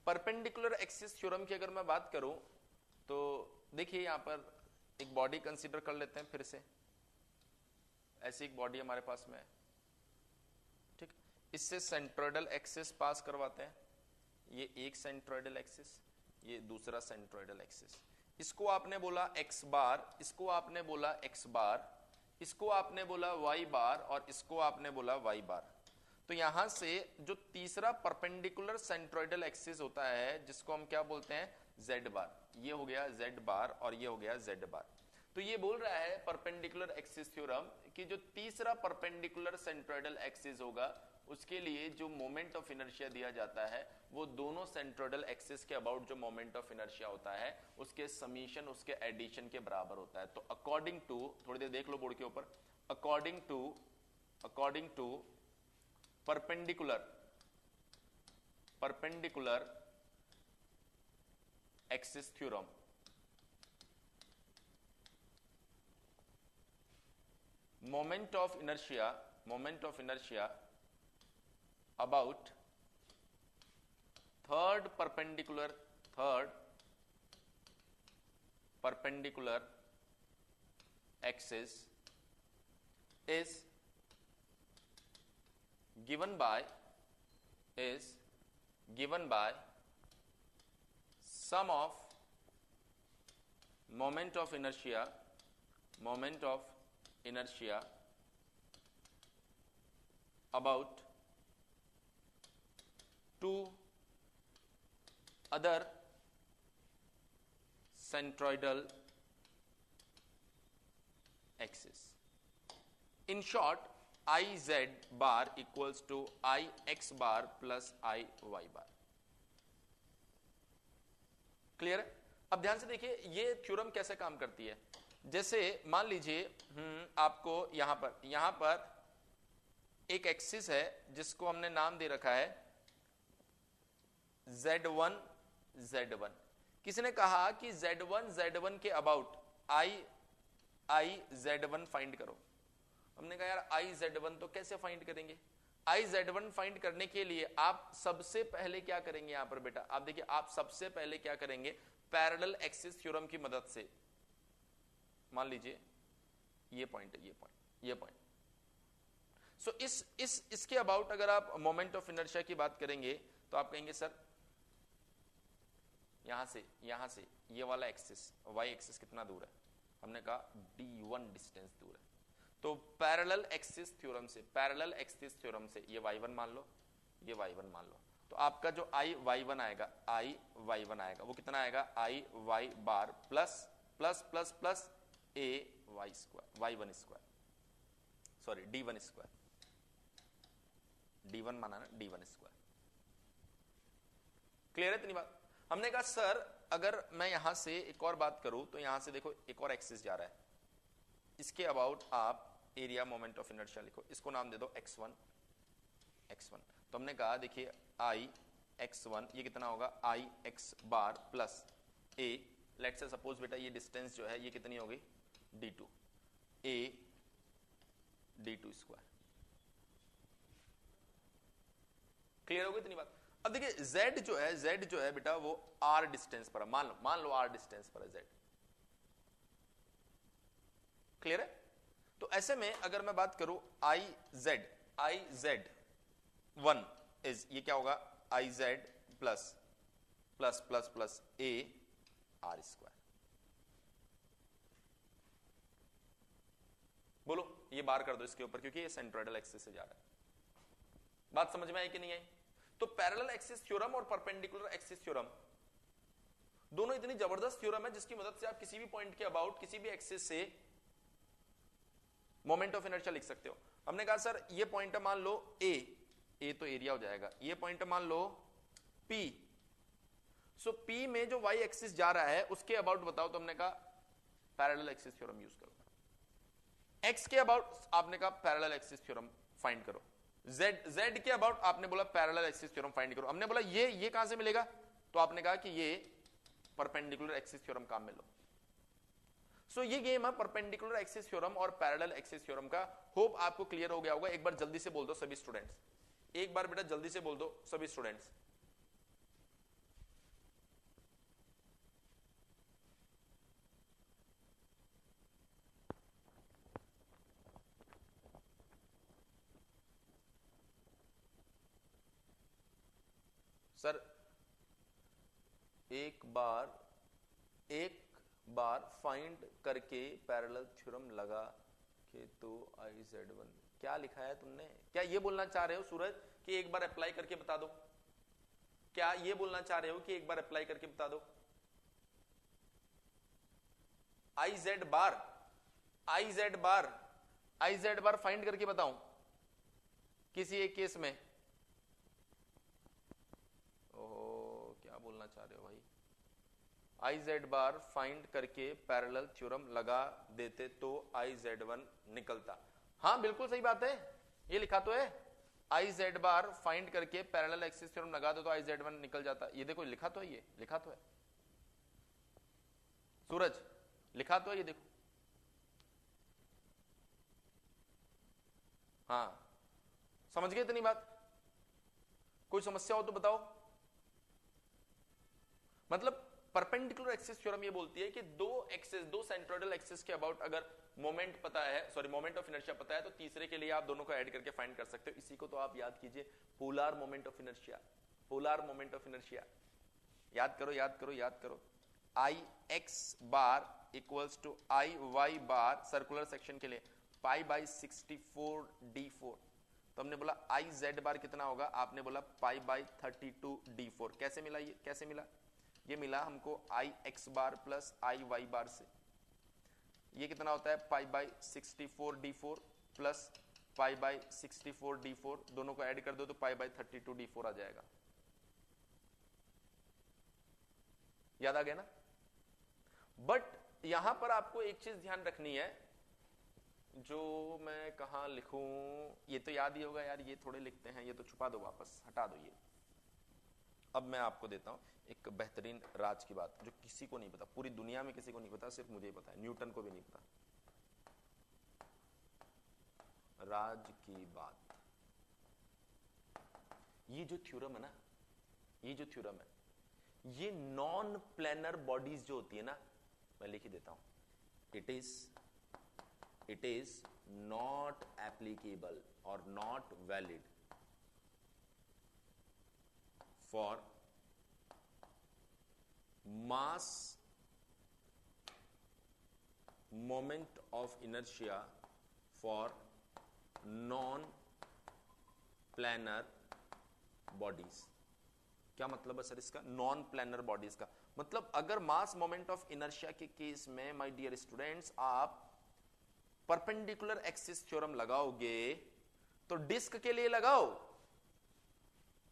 Perpendicular axis theorem की अगर मैं बात करूं तो देखिए यहां पर एक बॉडी कंसीडर कर लेते हैं फिर से। ऐसी एक बॉडी हमारे पास में है, ठीक। इससे सेंट्रोइडल एक्सिस पास करवाते हैं। ये एक सेंट्रोइडल एक्सिस, ये दूसरा सेंट्रोइडल एक्सिस। इसको आपने बोला एक्स बार, इसको आपने बोला एक्स बार, इसको आपने बोला वाई बार और इसको आपने बोला वाई बार। तो यहां से जो तीसरा परपेंडिकुलर सेंट्रोइडल एक्सिस होता है जिसको हम क्या बोलते हैं, जेड बार। ये हो गया जेड बार और ये हो गया जेड बार। तो ये बोल रहा है परपेंडिकुलर एक्सिस थ्योरम कि जो तीसरा परपेंडिकुलर सेंट्रोइडल एक्सिस होगा उसके लिए जो मोमेंट ऑफ इनर्शिया दिया जाता है वो दोनों सेंट्रोइडल एक्सिस के अबाउट जो मोमेंट ऑफ इनर्शिया होता है उसके समीशन, उसके एडिशन के बराबर होता है। तो अकॉर्डिंग टू, थोड़ी देर देख लो बोर्ड के ऊपर, according to perpendicular axis theorem, moment of inertia about third perpendicular axis is given by sum of moment of inertia about two other centroidal axis. In short, IZ bar equals to IX bar plus IY bar. Clear है? अब ध्यान से देखिए ये theorem कैसे काम करती है। जैसे मान लीजिए आपको यहां पर एक एक्सिस है जिसको हमने नाम दे रखा है Z1 Z1, किसने कहा कि Z1 के अबाउट I Z1 फाइंड करो। हमने कहा यार I Z1 तो कैसे फाइंड करेंगे? I Z1 फाइंड करने के लिए आप सबसे पहले क्या करेंगे यहां पर बेटा, आप देखिए, आप सबसे पहले क्या करेंगे, पैरेलल एक्सिस थ्योरम की मदद से, मान लीजिए ये पॉइंट है, ये पॉइंट। सो इसके अबाउट अगर आप मोमेंट ऑफ इनर्शिया की बात करेंगे तो आप कहेंगे सर यहां से ये वाला एक्सिस y एक्सिस कितना दूर है? हमने कहा d1 डिस्टेंस दूर है। तो पैरेलल एक्सिस थ्योरम से ये y1 मान लो, ये y1 मान लो, तो आपका जो I y1 आएगा वो कितना आएगा, I y bar plus plus plus plus a y square, y1 square, sorry d1 square, d1 माना ना, d1 स्क्वायर। क्लियर है इतनी बात? हमने कहा सर अगर मैं यहां से एक और बात करूं तो यहां से देखो एक और एक्सिस जा रहा है, इसके अबाउट आप एरिया मोमेंट ऑफ इनर्शिया लिखो, इसको नाम दे दो x1। तो हमने कहा देखिए I x1 ये कितना होगा, I x bar plus a, let's suppose बेटा ये डिस्टेंस जो है ये कितनी हो गई, d2, a d2 square. Clear हो गई इतनी बात? अब देखिए z जो है बेटा वो r डिस्टेंस पर है, मान लो r डिस्टेंस पर है z। क्लियर है? तो ऐसे में अगर मैं बात करूं I z1 इज, ये क्या होगा, I z plus plus plus plus a r square. बोलो ये बार कर दो इसके ऊपर, क्योंकि ये सेंट्रोइडल एक्सिस से जा रहा है। बात समझ में आई कि नहीं आई? तो पैरेलल एक्सिस थ्योरम और परपेंडिकुलर एक्सिस थ्योरम दोनों इतनी जबरदस्त थ्योरम है जिसकी मदद से आप किसी भी पॉइंट के अबाउट किसी भी एक्सिस से मोमेंट ऑफ इनर्शिया लिख सकते हो। हमने कहा सर ये पॉइंट मान लो ए तो एरिया हो जाएगा, ये पॉइंट मान लो P, सो P में जो y एक्सिस जा रहा है उसके अबाउट बताओ, तो हमने कहा पैरेलल एक्सिस थ्योरम यूज करो। x के अबाउट आपने कहा पैरेलल एक्सिस थ्योरम फाइंड करो, z के अबाउट आपने बोला पैरेलल एक्सिस थ्योरम फाइंड करो। हमने बोला ये कहां से मिलेगा, तो आपने कहा कि ये परपेंडिकुलर एक्सिस थ्योरम काम में लो। सो ये गेम है परपेंडिकुलर एक्सिस थ्योरम और पैरेलल एक्सिस थ्योरम का। होप आपको क्लियर हो गया होगा। एक बार जल्दी से बोल दो सभी स्टूडेंट्स, एक बार बेटा जल्दी से बोल दो सभी स्टूडेंट्स। सर एक बार फाइंड करके पैरेलल थ्योरम लगा के तो IZ1 क्या लिखा है तुमने? क्या ये बोलना चाह रहे हो सूरज कि एक बार अप्लाई करके बता दो? क्या ये बोलना चाह रहे हो कि एक बार अप्लाई करके बता दो? IZ बार फाइंड करके बताऊं किसी एक केस में? ओहो क्या बोलना चाह रहे हो भाई? IZ बार फाइंड करके पैरेलल थ्योरम लगा देते तो IZ1 निकलता। हाँ बिल्कुल सही बात है, ये लिखा तो है IZ बार फाइंड करके पैरेलल एक्सिस थ्योरम लगा दो तो IZ1 निकल जाता। ये देखो लिखा तो है, ये लिखा तो है सूरज, लिखा तो है ये देखो। हाँ समझ गए इतनी बात? कोई समस्या हो तो बताओ। मतलब परपेंडिकुलर एक्सिस थ्योरम ये बोलती है कि दो सेंट्रोइडल एक्सिस के अबाउट अगर मोमेंट पता है, सॉरी मोमेंट ऑफ इनर्शिया पता है, तो तीसरे के लिए आप दोनों को ऐड करके फाइंड कर सकते हो। इसी को तो आप याद कीजिए polar moment of inertia. Polar moment of inertia याद करो। Ix bar equals to Iy bar circular section के लिए पाई बाई 64d4। तो हमने बोला Iz बार कितना होगा, आपने बोला पाई बाई 32d4। कैसे मिला ये? कैसे मिला? ये मिला हमको Ix बार प्लस Iy बार से। ये कितना होता है? Pi by 64d4 plus pi by 64d4, दोनों को ऐड कर दो तो पाई बाई 32d4 आ जाएगा। याद आ गया ना? बट यहां पर आपको एक चीज ध्यान रखनी है, जो मैं कहां लिखूं, ये तो याद ही होगा यार, ये थोड़े लिखते हैं, ये तो छुपा दो, वापस हटा दो ये। अब मैं आपको देता हूं एक बेहतरीन राज की बात जो किसी को नहीं पता, पूरी दुनिया में किसी को नहीं पता, सिर्फ मुझे ही पता है, न्यूटन को भी नहीं पता। राज की बात, ये जो थ्योरम है ना, ये जो थ्योरम है, ये नॉन प्लेनर बॉडीज जो होती है ना, मैं लिख ही देता हूं, इट इज नॉट एप्लीकेबल और not valid for mass moment of inertia for non planar bodies। क्या मतलब है सर इसका? नॉन प्लैनर बॉडीज का मतलब अगर मास मोमेंट ऑफ इनर्शिया के केस में माय डियर स्टूडेंट्स आप परपेंडिकुलर एक्सिस थ्योरम लगाओगे तो डिस्क के लिए लगाओ,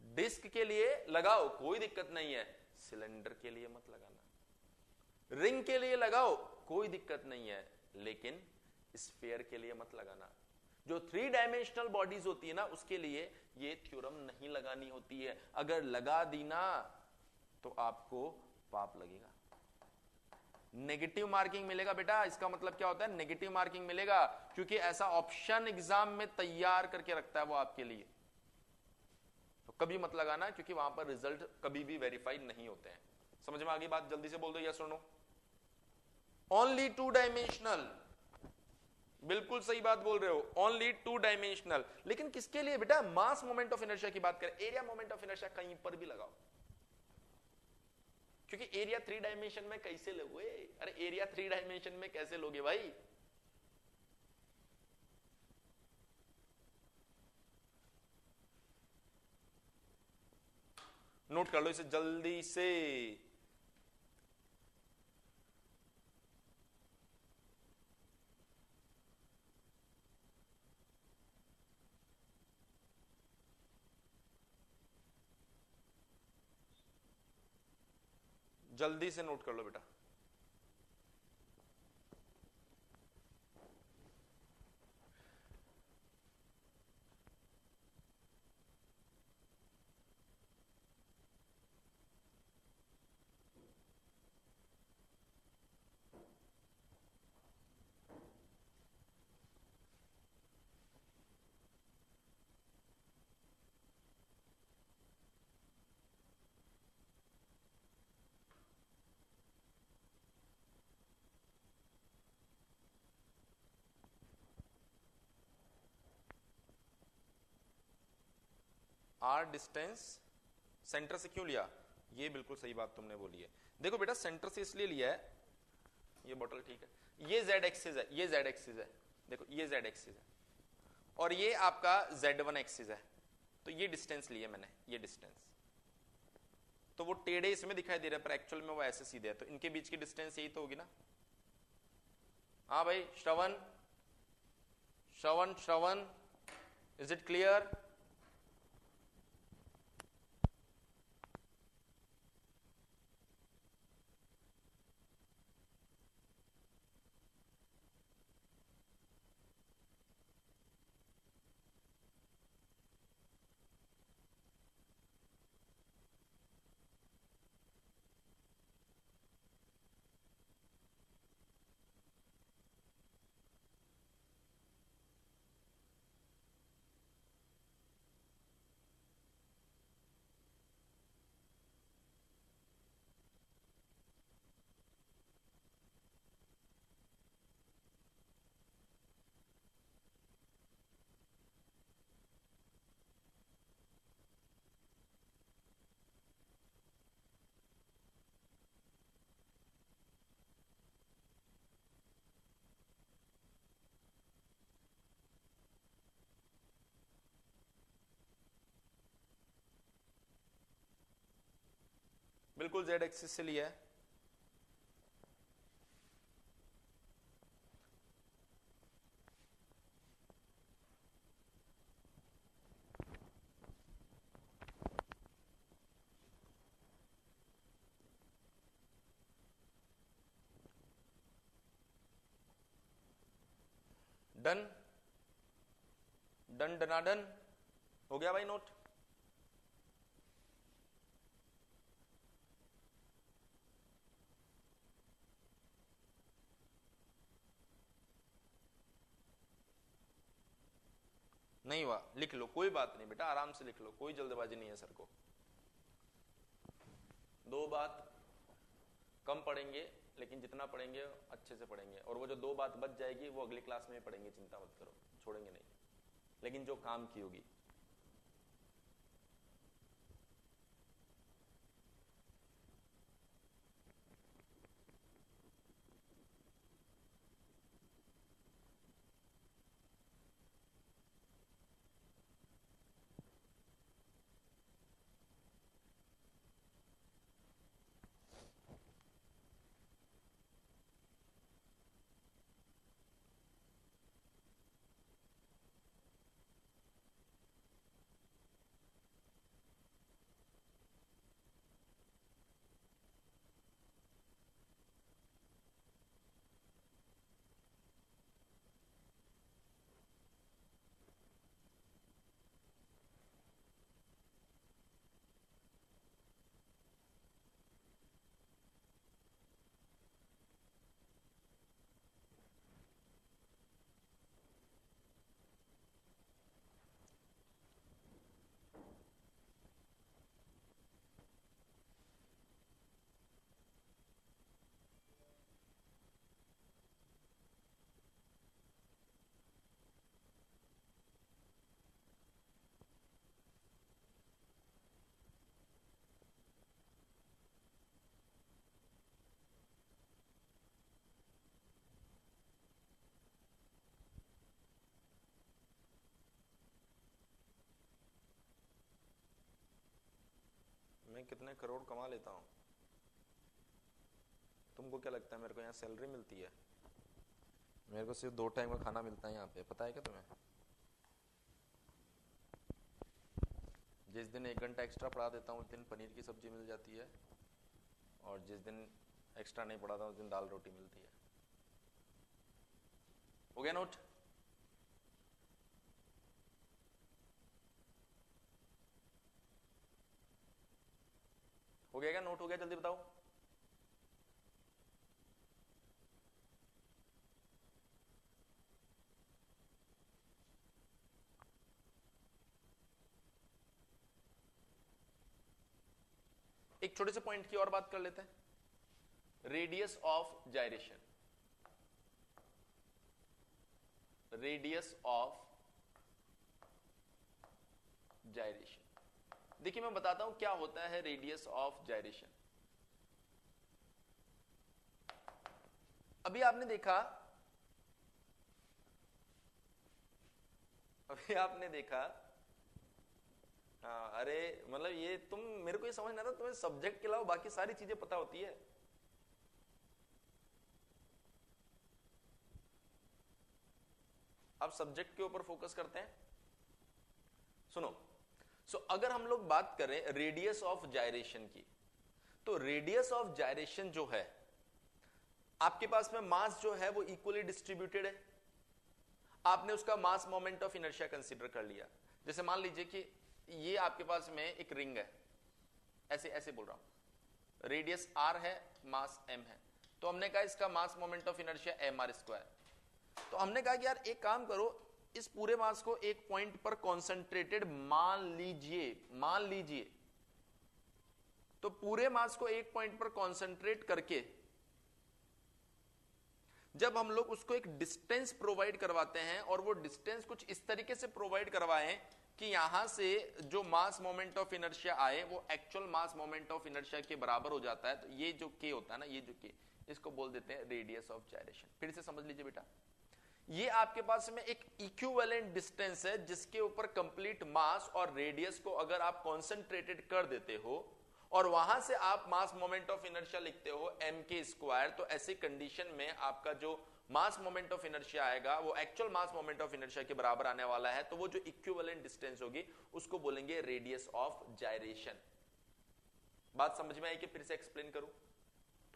डिस्क के लिए लगाओ, कोई दिक्कत नहीं है, सिलेंडर के लिए मत लगाना, रिंग के लिए लगाओ कोई दिक्कत नहीं है, लेकिन स्फीयर के लिए मत लगाना। जो 3 डायमेंशनल बॉडीज होती है ना उसके लिए ये थ्योरम नहीं लगानी होती है, अगर लगा दी ना तो आपको पाप लगेगा, नेगेटिव मार्किंग मिलेगा बेटा। इसका मतलब क्या होता है? नेगेटिव मार्किंग मिलेगा, क्योंकि ऐसा ऑप्शन एग्जाम में तैयार करके रखता है वो आपके लिए। तो कभी मत लगाना, क्योंकि वहां पर रिजल्ट कभी भी वेरीफाइड नहीं होते हैं। समझ में आ गई बात? जल्दी से बोल दो यस और नो। ओनली 2 डायमेंशनल, बिल्कुल सही बात बोल रहे हो, ओनली 2 डायमेंशनल। लेकिन किसके लिए बेटा? मास मोमेंट ऑफ इनर्शिया की बात करें, एरिया मोमेंट ऑफ इनर्शिया कहीं पर भी लगाओ, क्योंकि एरिया 3 डायमेंशन में कैसे लोगे? अरे एरिया 3 डायमेंशन में कैसे लोगे भाई? नोट कर लो इसे जल्दी से। जल्दी से नोट कर लो बेटा। आर डिस्टेंस सेंटर से क्यों लिया? ये बिल्कुल सही बात तुमने बोली है। देखो बेटा सेंटर से इसलिए लिया है, ये बोतल ठीक है, ये जेड एक्सिस है, ये जेड एक्सिस है, देखो ये जेड एक्सिस है और ये आपका Z1 एक्सिस है, तो ये डिस्टेंस लिया मैंने, ये डिस्टेंस तो वो टेढ़े इसमें दिखाई दे रहा है पर एक्चुअल में वो ऐसे सीधे है, तो इनके बीच की डिस्टेंस यही तो होगी ना। हाँ भाई श्रवण, श्रवण श्रवण, इज इट क्लियर? बिल्कुल जेड एक्सिस से लिया है। डन डन डनाडन हो गया भाई नोट। नहीं हुआ, लिख लो, कोई बात नहीं बेटा, आराम से लिख लो, कोई जल्दबाजी नहीं है सर को। 2 बात कम पढ़ेंगे, लेकिन जितना पढ़ेंगे अच्छे से पढ़ेंगे, और वो जो 2 बात बच जाएगी वो अगली क्लास में पढ़ेंगे, चिंता मत करो, छोड़ेंगे नहीं, लेकिन जो काम की होगी। मैं कितने करोड़ कमा लेता हूं, तुमको क्या लगता है मेरे को यहाँ सैलरी मिलती है? मेरे को सिर्फ 2 टाइम का खाना मिलता है यहाँ पे, पता है क्या तुम्हें? जिस दिन 1 घंटा एक्स्ट्रा पढ़ा देता हूँ उस दिन पनीर की सब्जी मिल जाती है, और जिस दिन एक्स्ट्रा नहीं पढ़ाता उस दिन दाल रोटी मिलती है। हो गया नोट? हो गया क्या? नोट हो गया? जल्दी बताओ। एक छोटे से पॉइंट की और बात कर लेते हैं, radius of gyration. Radius of gyration, देखिए मैं बताता हूं क्या होता है रेडियस ऑफ जायरेशन। अभी आपने देखा, अरे मतलब ये तुम, मेरे को ये समझ नहीं आता तुम्हें सब्जेक्ट के अलावा बाकी सारी चीजें पता होती है। अब सब्जेक्ट के ऊपर फोकस करते हैं, सुनो। अगर हम लोग बात करें रेडियस ऑफ जायरेशन की, तो रेडियस ऑफ जायरेशन जो है, आपके पास में मास जो है वो इक्वली डिस्ट्रीब्यूटेड है। आपने उसका मास मोमेंट ऑफ इनर्शिया कंसीडर कर लिया। जैसे मान लीजिए कि ये आपके पास में एक रिंग है, ऐसे ऐसे बोल रहा हूं, रेडियस r है, मास m है, तो हमने कहा इसका मास मोमेंट ऑफ इनर्शिया mr²। तो हमने कहा कि यार एक काम करो, इस पूरे मास को एक पॉइंट पर कॉन्सेंट्रेटेड मान लीजिए, तो पूरे मास को एक पॉइंट पर कॉन्सेंट्रेट करके जब हम लोग उसको एक डिस्टेंस प्रोवाइड करवाते हैं, और वो डिस्टेंस कुछ इस तरीके से प्रोवाइड करवाएं कि यहां से जो मास मोमेंट ऑफ इनर्शिया आए वो actual mass moment of inertia के बराबर हो जाता है, तो ये जो k होता है ना, ये जो k, इसको बोल देते हैं रेडियस ऑफ जायरेशन। फिर से समझ लीजिए बेटा, ये आपके पास में एक इक्विवेलेंट डिस्टेंस है जिसके ऊपर कंप्लीट मास और रेडियस को अगर आप कॉन्सेंट्रेटेड कर देते हो और वहां से आप मास मोमेंट ऑफ इनर्शिया लिखते हो mk², तो ऐसी कंडीशन में आपका जो मास मोमेंट ऑफ इनर्शिया आएगा वो actual mass moment of inertia के बराबर आने वाला है, तो वो जो इक्विवेलेंट डिस्टेंस होगी उसको बोलेंगे रेडियस ऑफ जायरेशन। बात समझ में आई कि फिर से एक्सप्लेन करूं?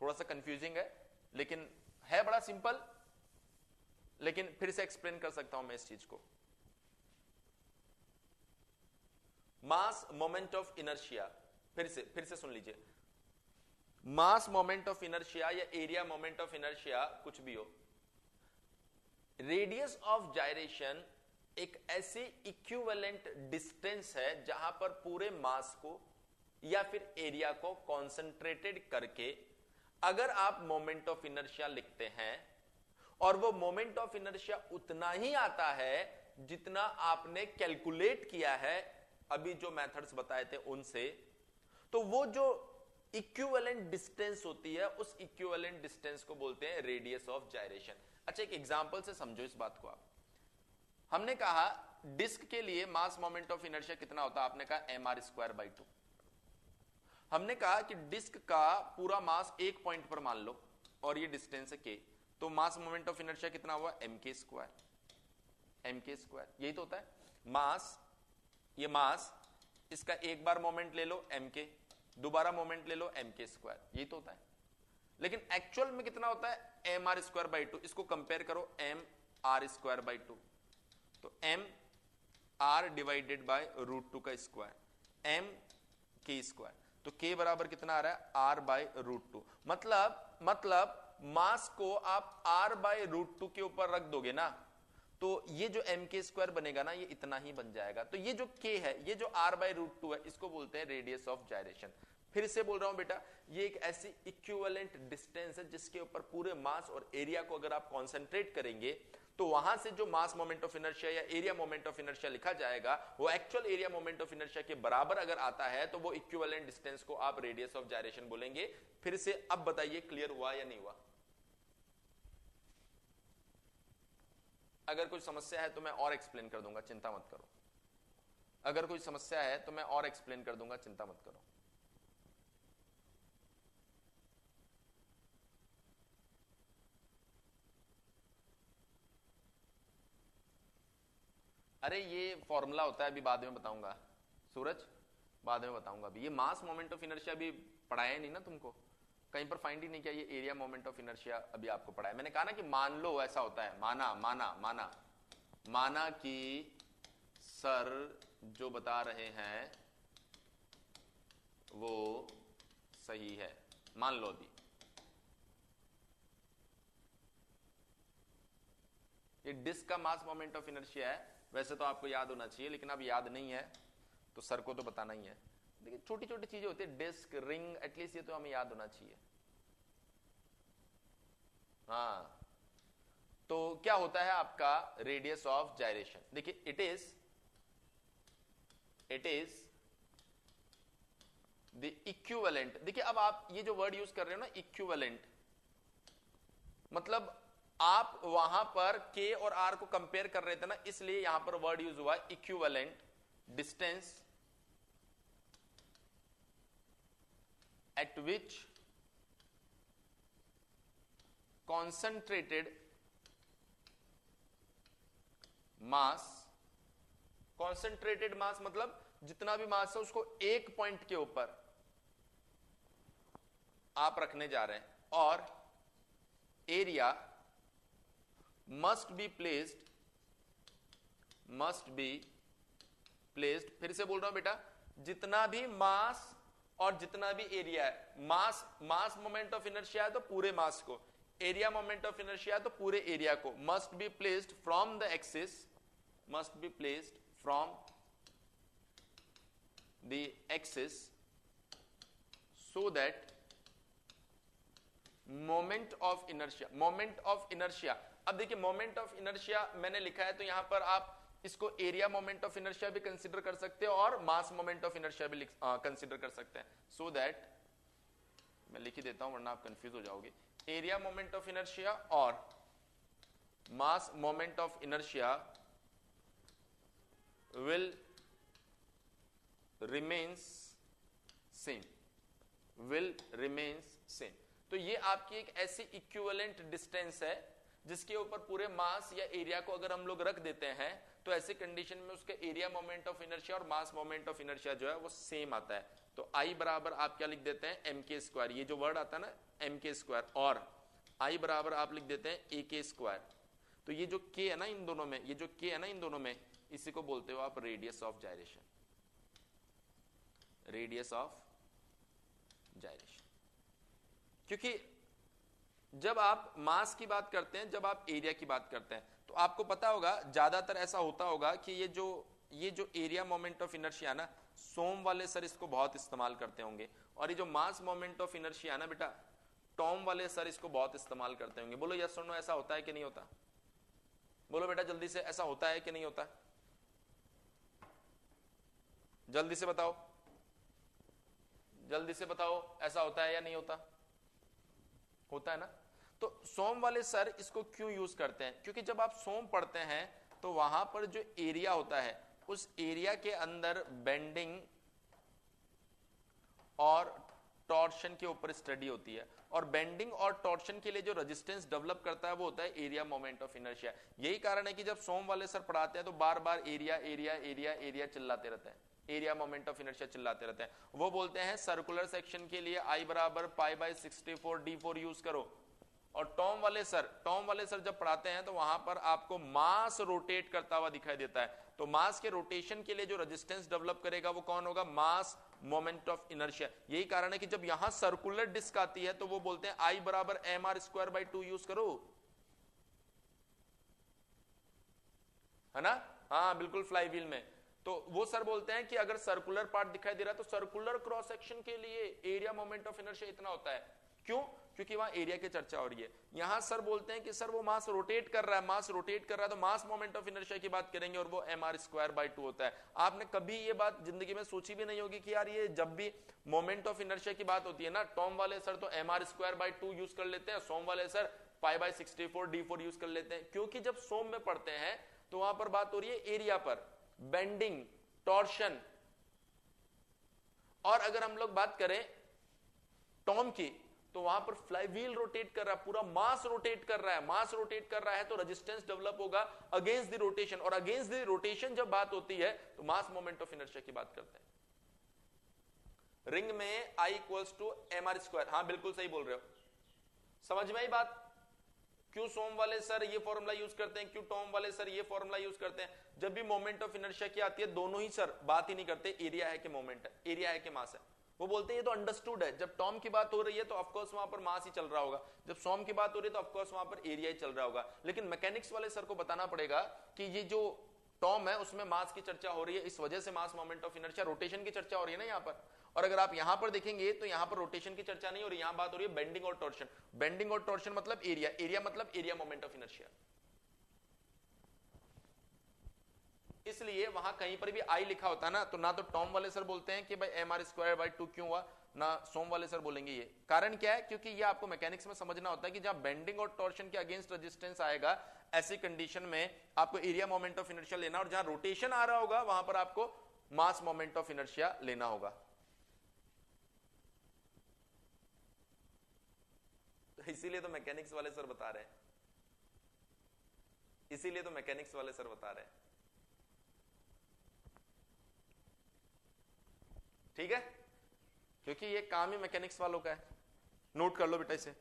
थोड़ा सा कंफ्यूजिंग है, लेकिन है बड़ा सिंपल, लेकिन फिर से एक्सप्लेन कर सकता हूं मैं इस चीज को। मास मोमेंट ऑफ इनर्शिया, फिर से सुन लीजिए, मास मोमेंट ऑफ इनर्शिया या एरिया मोमेंट ऑफ इनर्शिया कुछ भी हो, रेडियस ऑफ जायरेशन एक ऐसी इक्विवेलेंट डिस्टेंस है जहां पर पूरे मास को या फिर एरिया को कॉन्सेंट्रेटेड करके अगर आप मोमेंट ऑफ इनर्शिया लिखते हैं और वो मोमेंट ऑफ इनर्शिया उतना ही आता है जितना आपने कैलकुलेट किया है अभी जो मेथड्स बताए थे उनसे, तो वो जो इक्विवेलेंट डिस्टेंस होती है उस इक्विवेलेंट डिस्टेंस को बोलते हैं रेडियस ऑफ जायरेशन। अच्छा, एक एग्जांपल से समझो इस बात को आप। हमने कहा डिस्क के लिए मास मोमेंट ऑफ इनर्शिया कितना होता है, आपने कहा mr²/2। हमने कहा कि डिस्क का पूरा मास एक पॉइंट पर मान लो और ये डिस्टेंस है k, तो मास मोमेंट ऑफ इनर्शिया कितना हुआ mk²। यही तो होता है मास, ये मास, इसका एक बार मोमेंट ले लो mk, दोबारा मोमेंट ले लो mk², यही तो होता है। लेकिन एक्चुअल में कितना होता है mr²/2। इसको कंपेयर करो mr²/2, तो mr डिवाइडेड बाय √2 का स्क्वायर mk², तो k बराबर कितना आ रहा है r/√2। मतलब मास को आप r/√2 के ऊपर रख दोगे ना, तो ये जो mk² बनेगा ना ये इतना ही बन जाएगा। तो ये जो k है, ये जो r/√2 है, इसको बोलते हैं रेडियस ऑफ जायरेशन। फिर से बोल रहा हूं बेटा, ये एक ऐसी इक्विवेलेंट डिस्टेंस है जिसके ऊपर पूरे मास और एरिया को अगर आप कॉन्सेंट्रेट करेंगे तो वहां से जो मास मोमेंट ऑफ इनर्शिया या एरिया मोमेंट ऑफ इनर्शिया लिखा जाएगा वो actual area moment of inertia के बराबर अगर आता है तो वो इक्विवेलेंट डिस्टेंस को आप रेडियस ऑफ जायरेशन बोलेंगे। फिर से अब बताइए क्लियर हुआ या नहीं हुआ? अगर कोई समस्या है तो मैं और एक्सप्लेन कर दूंगा, चिंता मत करो। अगर कोई समस्या है तो मैं और एक्सप्लेन कर दूंगा, चिंता मत करो। अरे ये फॉर्मूला होता है, अभी बाद में बताऊंगा सूरज, बाद में बताऊंगा। अभी ये मास मोमेंट ऑफ इनर्शिया अभी पढ़ाया नहीं ना तुमको, कहीं पर फाइंड ही नहीं किया। ये एरिया मोमेंट ऑफ इनर्शिया अभी आपको पढ़ाया। मैंने कहा ना कि मान लो ऐसा होता है, माना कि सर जो बता रहे हैं वो सही है, मान लो। अभी ये डिस्क का मास मोमेंट ऑफ इनर्शिया है, वैसे तो आपको याद होना चाहिए लेकिन अब याद नहीं है तो सर को तो बताना ही है। देखिए छोटी छोटी चीजें होती है, डिस्क, रिंग, एटलीस्ट ये तो हमें याद होना चाहिए। हाँ, तो क्या होता है आपका रेडियस ऑफ जायरेशन? देखिए इट इज द इक्विवेलेंट। देखिए अब आप ये जो वर्ड यूज कर रहे हो ना इक्विवेलेंट, मतलब आप वहां पर k और r को कंपेयर कर रहे थे ना, इसलिए यहां पर वर्ड यूज हुआ equivalent distance at which concentrated mass, concentrated mass मतलब जितना भी मास है उसको एक पॉइंट के ऊपर आप रखने जा रहे हैं, और एरिया मस्ट बी प्लेस्ड, फिर से बोल रहा हूं बेटा, जितना भी मास और जितना भी एरिया है, मास मोमेंट ऑफ इनर्शिया है तो पूरे मास को, एरिया मोमेंट ऑफ इनर्शिया है तो पूरे एरिया को, must be placed from the axis, must be placed from the axis so that moment of inertia, अब देखिए मोमेंट ऑफ इनर्शिया मैंने लिखा है तो यहां पर आप इसको एरिया मोमेंट ऑफ इनर्शिया भी कंसीडर कर सकते हो और मास मोमेंट ऑफ इनर्शिया भी कंसीडर कर सकते हैं। सो दैट मैं लिख ही देता हूं वरना आप कंफ्यूज हो जाओगे। एरिया मोमेंट ऑफ इनर्शिया और mass moment of inertia will remains same। तो ये आपकी एक ऐसी इक्विवेलेंट डिस्टेंस है जिसके ऊपर पूरे मास या एरिया को अगर हम लोग रख देते हैं तो ऐसे कंडीशन में उसके एरिया मोमेंट ऑफ इनर्शिया और मास मोमेंट ऑफ इनर्शिया जो है वो सेम आता है। तो I बराबर आप क्या लिख देते हैं mk², ये जो वर्ड आता है ना mk², और I बराबर आप लिख देते हैं ak²। तो ये जो k है ना इन दोनों में, ये जो k है ना इन दोनों में, इसी को बोलते हो आप radius of gyration, radius of gyration. क्योंकि जब आप मास की बात करते हैं, जब आप एरिया की बात करते हैं, तो तो आपको पता होगा ज्यादातर ऐसा होता होगा कि ये जो एरिया मोमेंट ऑफ इनर्शिया ना, सोम वाले सर इसको बहुत इस्तेमाल करते होंगे, और ये जो मास मोमेंट ऑफ इनर्शिया ना बेटा, टॉम वाले सर इसको बहुत इस्तेमाल करते होंगे। बोलो यस और नो, ऐसा होता है कि नहीं होता? बोलो बेटा जल्दी से, ऐसा होता है कि नहीं होता? जल्दी से बताओ, जल्दी से बताओ, ऐसा होता है या नहीं होता? होता है ना। तो सोम वाले सर इसको क्यों यूज करते हैं? क्योंकि जब आप सोम पढ़ते हैं तो वहां पर जो एरिया होता है, उस एरिया के अंदर बेंडिंग और टॉर्शन के ऊपर स्टडी होती है, और बेंडिंग और टॉर्शन के लिए जो रेजिस्टेंस डेवलप करता है वो होता है एरिया मोमेंट ऑफ इनर्शिया। यही कारण है कि जब सोम वाले सर पढ़ाते हैं तो बार बार एरिया एरिया एरिया एरिया चिल्लाते रहते हैं, एरिया मोमेंट ऑफ इनर्शिया चिल्लाते रहते हैं। वो बोलते हैं सर्कुलर सेक्शन के लिए I बराबर π/64 d4 यूज करो। और टॉम वाले सर जब पढ़ाते हैं तो वहां पर आपको मास रोटेट करता हुआ दिखाई देता है। तो मास के रोटेशन के लिए जो रेजिस्टेंस डेवलप करेगा वो कौन होगा? मास मोमेंट ऑफ इनर्शिया। यही कारण है कि जब यहां सर्कुलर डिस्क आती है तो वो बोलते हैं I बराबर mr²/2 यूज करो, है ना? हाँ बिल्कुल, फ्लाईव्हील में। तो वो सर बोलते हैं कि अगर सर्कुलर पार्ट दिखाई दे रहा है तो सर्कुलर क्रॉस सेक्शन के लिए एरिया मोमेंट ऑफ इनर्शिया इतना होता है। क्यों? क्योंकि वहां एरिया की चर्चा हो रही है। यहां सर बोलते हैं कि सर वो मास रोटेट कर रहा है, मास रोटेट कर रहा है, तो मास मोमेंट ऑफ इनर्शिया की बात करेंगे और वो mr²/2 होता है। आपने कभी ये बात जिंदगी में सोची भी नहीं होगी कि यार ये जब भी मोमेंट ऑफ इनर्शिया की बात होती है ना, टॉम वाले सर तो mr²/2 यूज कर लेते हैं, सोम वाले सर π/64 d4 यूज कर लेते हैं। क्योंकि जब सोम में पढ़ते हैं तो वहां पर बात हो रही है एरिया पर, बेंडिंग, टॉर्शन। और अगर हम लोग बात करें टॉम की तो वहां पर फ्लाईव्हील रोटेट कर रहा है, पूरा मास रोटेट कर रहा है। मास रोटेट कर रहा है तो रेजिस्टेंस डेवलप होगा अगेंस्ट द रोटेशन, और अगेंस्ट द रोटेशन जब बात होती है तो मास मोमेंट ऑफ इनर्शिया की बात करते हैं। रिंग में I = mr²। हाँ बिल्कुल सही बोल रहे हो, समझ में आई बात? क्यों सोम वाले सर ये फॉर्मूला यूज करते हैं, क्यों टॉम वाले सर ये फॉर्मूला यूज करते हैं? जब भी मोमेंट ऑफ इनर्शिया की आती है दोनों ही सर बात ही नहीं करते एरिया है कि मोमेंट है, एरिया है कि मास है। वो बोलते हैं ये तो अंडरस्टूड है, जब टॉम की बात हो रही है तो ऑफकोर्स वहां पर मास ही चल रहा होगा, जब सोम की बात हो रही है तो ऑफकोर्स वहां पर एरिया ही चल रहा होगा। लेकिन मैकेनिक्स वाले सर को बताना पड़ेगा कि ये जो टॉम है उसमें मास की चर्चा हो रही है, इस वजह से मास मोमेंट ऑफ इनर्शिया, रोटेशन की चर्चा हो रही है ना यहाँ पर। और अगर आप यहां पर देखेंगे तो यहां पर रोटेशन की चर्चा नहीं हो रही, यहां बात हो रही है बेंडिंग और टॉर्शन। बेंडिंग और टॉर्शन मतलब एरिया, एरिया मतलब एरिया मोमेंट ऑफ इनर्शिया। इसलिए वहां कहीं पर भी I लिखा होता है ना, तो ना तो टॉम वाले सर बोलते हैं कि भाई mr²/2 क्यों हुआ, ना सोम वाले सर बोलेंगे ये। कारण क्या है? क्योंकि ये आपको मैकेनिक्स में समझना होता है कि जहां बेंडिंग और टॉर्शन के अगेंस्ट रेजिस्टेंस आएगा, ऐसी कंडीशन में आपको एरिया मोमेंट ऑफ इनर्शिया लेना, और जहां रोटेशन आ रहा होगा वहां पर आपको मास मोमेंट ऑफ इनर्शिया लेना होगा। इसीलिए तो मैकेनिक्स वाले सर बता रहे हैं, इसीलिए तो मैकेनिक्स वाले सर बता रहे हैं। ठीक है, क्योंकि ये काम ही मैकेनिक्स वालों का है। नोट कर लो बेटा इसे।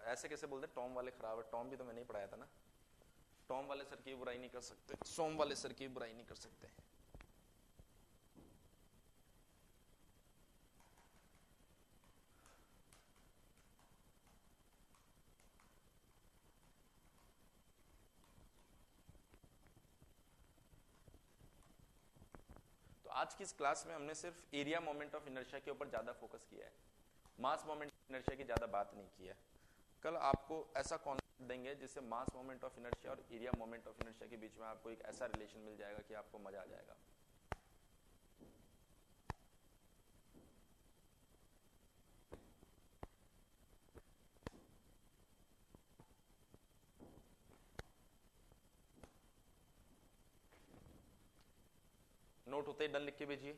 ऐसे कैसे बोलते टॉम वाले खराब है? टॉम भी तो मैंने ही पढ़ाया था ना। टॉम वाले सर की बुराई नहीं कर सकते, सोम वाले सर की बुराई नहीं कर सकते। आज की इस क्लास में हमने सिर्फ एरिया मोमेंट ऑफ इनर्शिया के ऊपर ज्यादा फोकस किया है, मास मोमेंट ऑफ इनर्शिया की ज्यादा बात नहीं की है। कल आपको ऐसा कॉन्सेप्ट देंगे जिससे मास मोमेंट ऑफ इनर्शिया और एरिया मोमेंट ऑफ इनर्शिया के बीच में आपको एक ऐसा रिलेशन मिल जाएगा कि आपको मजा आ जाएगा। नोट होते ही डन लिख के भेजिए।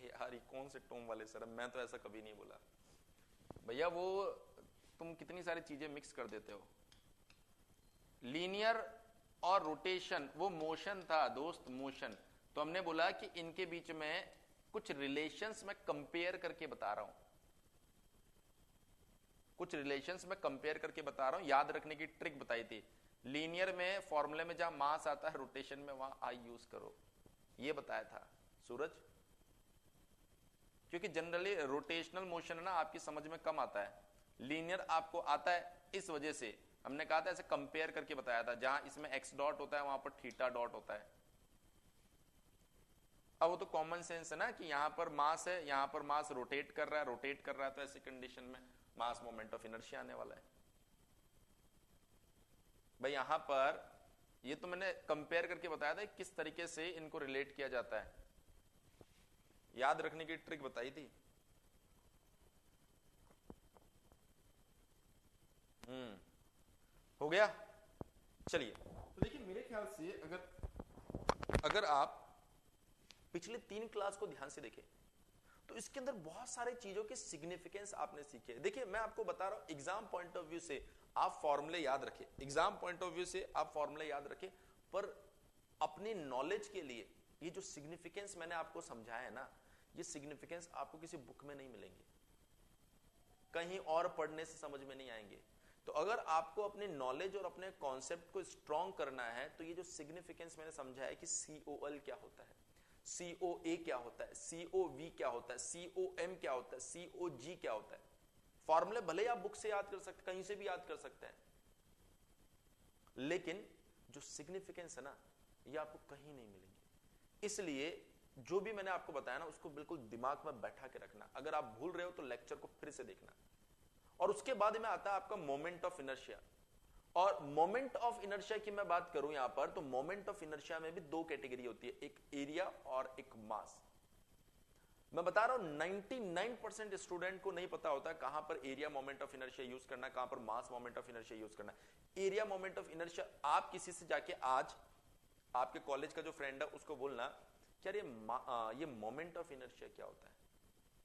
यार ये कौन से टोम वाले सर, मैं तो ऐसा कभी नहीं बोला भैया। वो तुम कितनी सारी चीजें मिक्स कर देते हो। लीनियर और रोटेशन वो मोशन था दोस्त, मोशन। तो हमने बोला कि इनके बीच में कुछ रिलेशंस मैं कंपेयर करके बता रहा हूं, कुछ रिलेशंस मैं कंपेयर करके बता रहा हूं। याद रखने की ट्रिक बताई थी, लीनियर में फॉर्मूले में जहां मास आता है, रोटेशन में वहां आई यूज करो, ये बताया था सूरज। क्योंकि जनरली रोटेशनल मोशन है ना आपकी समझ में कम आता है, लीनियर आपको आता है, इस वजह से हमने कहा था ऐसे कंपेयर करके बताया था। जहां इसमें एक्स डॉट होता है वहां पर थीटा डॉट होता है। अब वो तो कॉमन सेंस है ना कि यहां पर मास है, यहां पर मास रोटेट कर रहा है, रोटेट कर रहा है, तो ऐसी कंडीशन में मास मोमेंट ऑफ इनर्शिया आने वाला है। भाई यहां पर ये तो मैंने कंपेयर करके बताया था किस तरीके से इनको रिलेट किया जाता है, याद रखने की ट्रिक बताई थी। हो गया। चलिए तो देखिए, मेरे ख्याल से अगर आप पिछले 3 क्लास को ध्यान से देखें तो इसके अंदर बहुत सारे चीजों के सिग्निफिकेंस आपने सीखे। देखिए मैं आपको बता रहा हूं, एग्जाम पॉइंट ऑफ व्यू से आप फॉर्मूले याद रखें, एग्जाम पॉइंट ऑफ व्यू से आप फॉर्मूले याद रखें, पर अपनी नॉलेज के लिए ये जो सिग्निफिकेंस मैंने आपको समझाया है ना, ये सिग्निफिकेंस आपको किसी बुक में नहीं मिलेंगे, कहीं और पढ़ने से समझ में नहीं आएंगे। तो अगर आपको अपनी नॉलेज और अपने कॉन्सेप्ट को स्ट्रॉन्ग करना है तो ये जो सिग्निफिकेंस मैंने समझाया है कि COL क्या होता है, COA क्या होता है, COV क्या होता है, COM क्या होता है, COG क्या होता है, फॉर्मूले भले ही आप बुक से याद कर सकते, कहीं से भी याद कर सकते हैं, लेकिन जो सिग्निफिकेंस है ना ये आपको कहीं नहीं मिलेंगे। इसलिए जो भी मैंने आपको बताया ना उसको बिल्कुल दिमाग में बैठा के रखना। अगर आप भूल रहे हो तो लेक्चर को फिर से देखना। और उसके बाद में आता है आपका मोमेंट ऑफ इनर्शिया। और मोमेंट ऑफ इनर्शिया की मैं बात करूं यहां पर, तो मोमेंट ऑफ इनर्शिया में भी 2 कैटेगरी होती है, एक एरिया और एक मास। मैं बता रहा हूं 99% स्टूडेंट को नहीं पता होता कहां पर area moment of inertia use करना है, कहां पर मास मोमेंट ऑफ इनर्शिया यूज करना है। एरिया मोमेंट ऑफ इनर्शिया आप किसी से जाके आज आपके कॉलेज का जो फ्रेंड है उसको बोलना यार ये मोमेंट ऑफ इनर्शिया क्या होता है,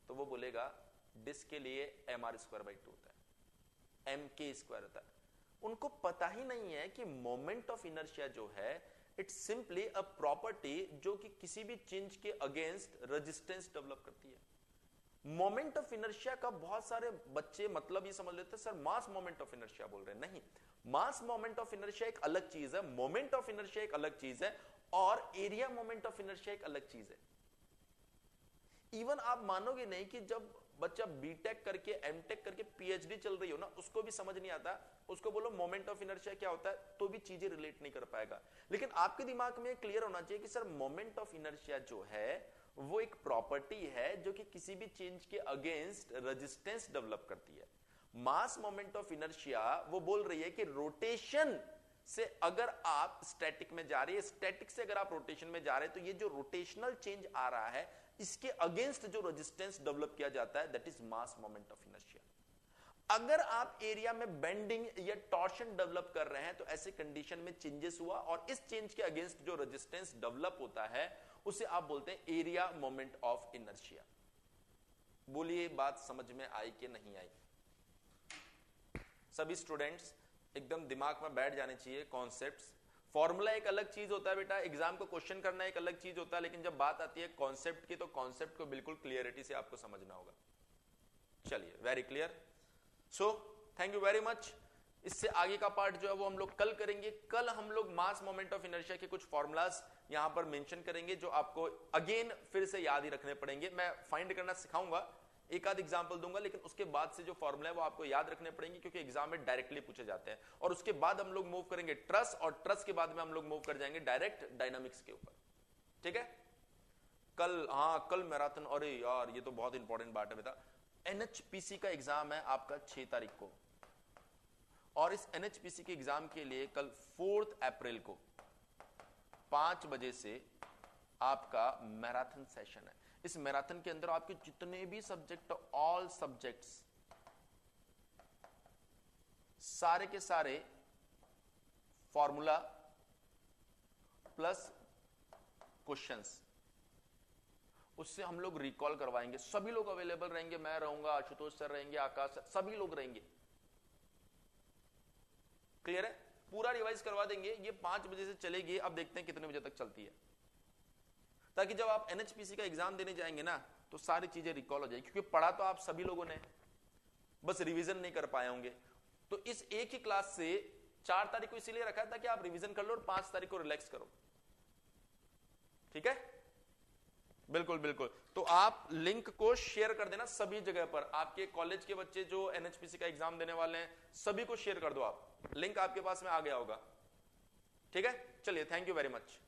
तो वो बोलेगा डिस्क के लिए mr²/2 होता है, mk² होता है। उनको पता ही नहीं है कि मोमेंट ऑफ इनर्शिया जो है इट्स सिंपली अ प्रॉपर्टी जो कि किसी भी चेंज के अगेंस्ट रेजिस्टेंस डेवलप करती है। मोमेंट ऑफ इनर्शिया का बहुत सारे बच्चे मतलब ये समझ लेते हैं sir mass moment of inertia बोल रहे हैं। नहीं, मास मोमेंट ऑफ इनर्शिया एक अलग चीज है, मोमेंट ऑफ इनर्शिया एक अलग चीज है, और एरिया मोमेंट ऑफ इनर्शिया एक अलग चीज है। इवन आप मानोगे नहीं कि जब बच्चा बीटेक करके एमटेक करके पीएचडी चल रही हो ना, उसको भी समझ नहीं आता, उसको बोलो मोमेंट ऑफ इनर्शिया क्या होता है तो भी चीजें रिलेट नहीं कर पाएगा। लेकिन आपके दिमाग में क्लियर होना चाहिए कि सर मोमेंट ऑफ इनर्शिया जो है वो एक प्रॉपर्टी है जो कि किसी भी चेंज के अगेंस्ट रेजिस्टेंस डेवलप करती है। मास मोमेंट ऑफ इनर्शिया वो बोल रही है कि रोटेशन से अगर आप स्टैटिक में जा रहे हैं, स्टैटिक से अगर आप रोटेशन में जा रहे हैं, तो ये जो रोटेशनल चेंज आ रहा है इसके अगेंस्ट जो रेजिस्टेंस डेवलप किया जाता है that is mass moment of inertia. अगर आप एरिया में बेंडिंग या टॉर्शन डेवलप कर रहे हैं तो ऐसे कंडीशन में चेंजेस हुआ और इस चेंज के अगेंस्ट जो रेजिस्टेंस डेवलप होता है उसे आप बोलते हैं एरिया मोमेंट ऑफ इनर्शिया। बोलिए बात समझ में आई कि नहीं आई? सभी स्टूडेंट्स एकदम दिमाग में बैठ जाने चाहिए कॉन्सेप्ट्स। फॉर्मूला एक अलग चीज होता है बेटा, एग्जाम को क्वेश्चन करना एक अलग चीज होता है, लेकिन जब बात आती है कॉन्सेप्ट की तो कॉन्सेप्ट को बिल्कुल क्लियरिटी से आपको समझना होगा। चलिए, very clear. So thank you very much. इससे आगे का पार्ट जो है वो हम लोग कल करेंगे। कल हम लोग मास मोमेंट ऑफ इनर्शिया के कुछ फॉर्मूलाज यहां पर मेंशन करेंगे जो आपको अगेन फिर से याद ही रखने पड़ेंगे। मैं फाइंड करना सिखाऊंगा, एक आध एग्जांपल दूंगा, लेकिन उसके बाद से जो फॉर्मूला है वो आपको याद रखने पड़ेंगे क्योंकि एग्जाम में डायरेक्टली पूछे जाते हैं। और उसके बाद हम लोग मूव करेंगे ट्रस, और ट्रस के बाद में हम लोग मूव कर जाएंगे डायरेक्ट डायनामिक्स के ऊपर। ठीक है, कल, हाँ कल मैराथन, अरे यार ये तो बहुत इंपॉर्टेंट बात है बेटा। एनएचपीसी का एग्जाम है आपका 6 तारीख को, और इस एनएचपीसी के एग्जाम के लिए कल 4 अप्रैल को 5 बजे से आपका मैराथन सेशन है। इस मैराथन के अंदर आपके जितने भी सब्जेक्ट, ऑल सब्जेक्ट्स, सारे के सारे फॉर्मूला प्लस क्वेश्चंस, उससे हम लोग रिकॉल करवाएंगे। सभी लोग अवेलेबल रहेंगे, मैं रहूंगा, आशुतोष सर रहेंगे, आकाश सर, सभी लोग रहेंगे। क्लियर है? पूरा रिवाइज करवा देंगे। ये 5 बजे से चलेगी, अब देखते हैं कितने बजे तक चलती है, ताकि जब आप एनएचपीसी का एग्जाम देने जाएंगे ना तो सारी चीजें रिकॉल हो जाएगी, क्योंकि पढ़ा तो आप सभी लोगों ने, बस रिवीजन नहीं कर पाए होंगे। तो इस एक ही क्लास से 4 तारीख को इसीलिए रखा था कि आप रिवीजन कर लो और 5 तारीख को रिलैक्स करो। ठीक है, बिल्कुल बिल्कुल। तो आप लिंक को शेयर कर देना सभी जगह पर। आपके कॉलेज के बच्चे जो एनएचपीसी का एग्जाम देने वाले हैं, सभी को शेयर कर दो आप, लिंक आपके पास में आ गया होगा। ठीक है, चलिए, थैंक यू वेरी मच।